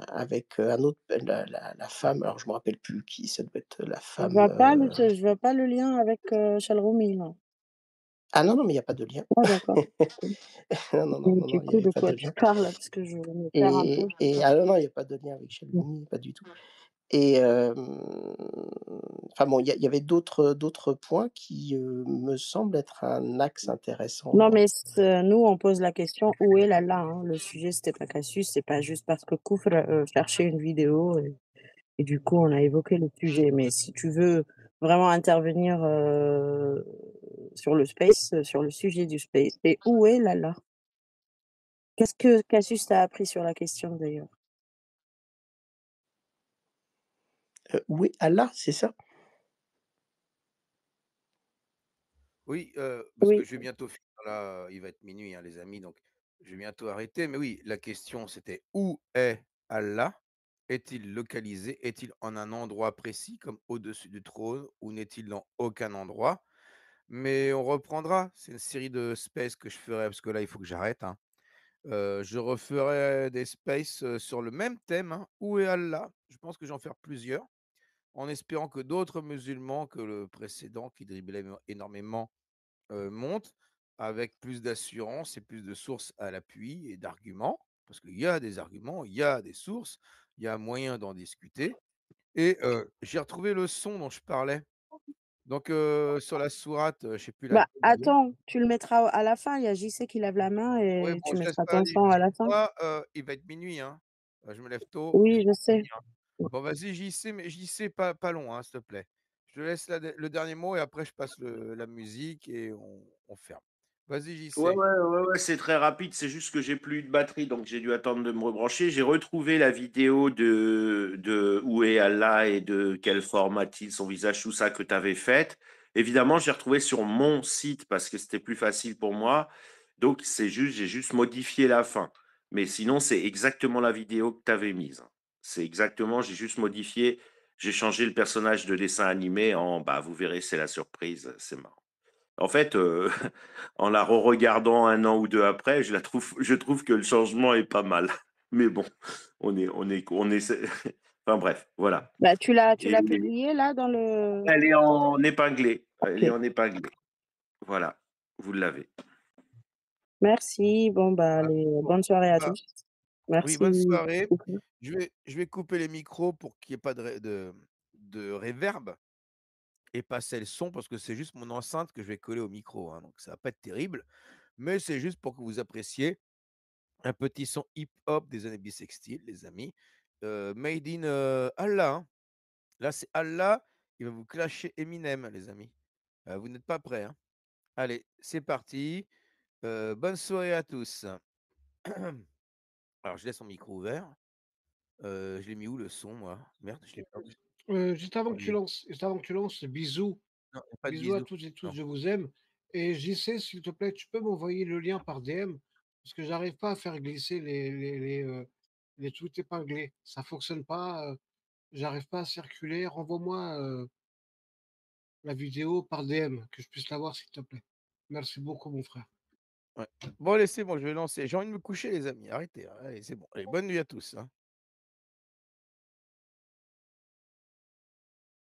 avec, un autre la femme, alors je me rappelle plus qui, ça doit être la femme, Je vois pas le lien avec, Chalroumi, là. ah non, non, mais il y a pas de lien. Ah d'accord, OK. Non, non, non, Donc non, du non, il y coup, avait de pas quoi de tu lien parles? Parce que je me perds un peu. ah non, non, il y a pas de lien avec Mmh. Chalvini, pas du tout et enfin bon, il y avait d'autres points qui, me semblent être un axe intéressant Non, dans mais nous, on pose la question: «Où est l'Allah?» hein? Le sujet, c'était pas Cassius, c'est pas juste parce que Koufr, cherchait une vidéo et du coup, on a évoqué le sujet. Mais si tu veux vraiment intervenir, sur le space, sur le sujet du space, c'est où est l'Allah? Qu'est-ce que Cassius t'a appris sur la question, d'ailleurs? où est Allah, c'est ça? Oui, parce que Oui. je vais bientôt finir là, il va être minuit, hein, les amis, donc je vais bientôt arrêter. Mais oui, la question c'était: «Où est Allah? Est-il localisé? Est-il en un endroit précis comme au-dessus du trône ou n'est-il dans aucun endroit?» Mais on reprendra, c'est une série de space que je ferai parce que là, il faut que j'arrête, hein. Je referai des spaces, sur le même thème, hein: «Où est Allah?» Je pense que je vais en faire plusieurs, en espérant que d'autres musulmans que le précédent qui driblait énormément monte avec plus d'assurance et plus de sources à l'appui et d'arguments, parce qu'il y a des arguments, il y a des sources, il y a moyen d'en discuter et j'ai retrouvé le son dont je parlais. Donc sur la sourate, je sais plus Bah, laquelle c'est. attends, tu le mettras à la fin. Il y a JC qui lève la main Oui, et bon, tu je laisse mettras pas ton aller son à parce la que fin. moi, il va être minuit, hein. Je me lève tôt, Oui, j'ai je pas sais. fini, hein. Bon, vas-y JC, mais JC pas long, hein, s'il te plaît. Je te laisse le dernier mot et après je passe la musique et on ferme. Vas-y Ouais, JC. ouais, ouais, ouais, c'est très rapide. C'est juste que j'ai plus de batterie, donc j'ai dû attendre de me rebrancher. J'ai retrouvé la vidéo de où est Allah et de quelle forme a-t-il son visage, tout ça que tu avais faite. Évidemment, j'ai retrouvé sur mon site parce que c'était plus facile pour moi. Donc, j'ai juste modifié la fin. Mais sinon, c'est exactement la vidéo que tu avais mise. C'est exactement, j'ai juste modifié, j'ai changé le personnage de dessin animé en, bah, vous verrez, c'est la surprise, c'est marrant. En fait, en la re-regardant un an ou deux après, je trouve que le changement est pas mal. Mais bon, on est, enfin bref, voilà. Bah, tu Et l'as publié là dans le elle est en épinglé. Elle est OK. en épinglé. Voilà, vous l'avez. Merci. Bon, bah, Ah, allez, bon, bonne soirée à bah, tous. oui, Merci. bonne soirée. Beaucoup. Je vais couper les micros pour qu'il y ait pas de réverb et passer le son parce que c'est juste mon enceinte que je vais coller au micro, hein, donc ça va pas être terrible, mais c'est juste pour que vous appréciez un petit son hip-hop des années bissextiles, les amis. Made in, Allah, hein. Là, c'est Allah, il va vous clasher Eminem, les amis. Vous n'êtes pas prêts, hein? Allez, c'est parti. Bonne soirée à tous. Alors, je laisse mon micro ouvert. Je l'ai mis où le son, moi? Merde, je l'ai perdu. Oh, il est Juste avant que tu lances, bisous. non, il y a pas de Bisous à bisous. toutes et tous, Non. je vous aime. Et JC, s'il te plaît, tu peux m'envoyer le lien par DM parce que j'arrive pas à faire glisser les tweets épinglés. Ça fonctionne pas. J'arrive pas à circuler. Renvoie-moi la vidéo par DM que je puisse la voir, s'il te plaît. Merci beaucoup, mon frère. Ouais. Bon, allez, c'est bon, je vais lancer. J'ai envie de me coucher, les amis. Arrêtez, hein. Allez, c'est bon. Allez, bonne nuit à tous, hein.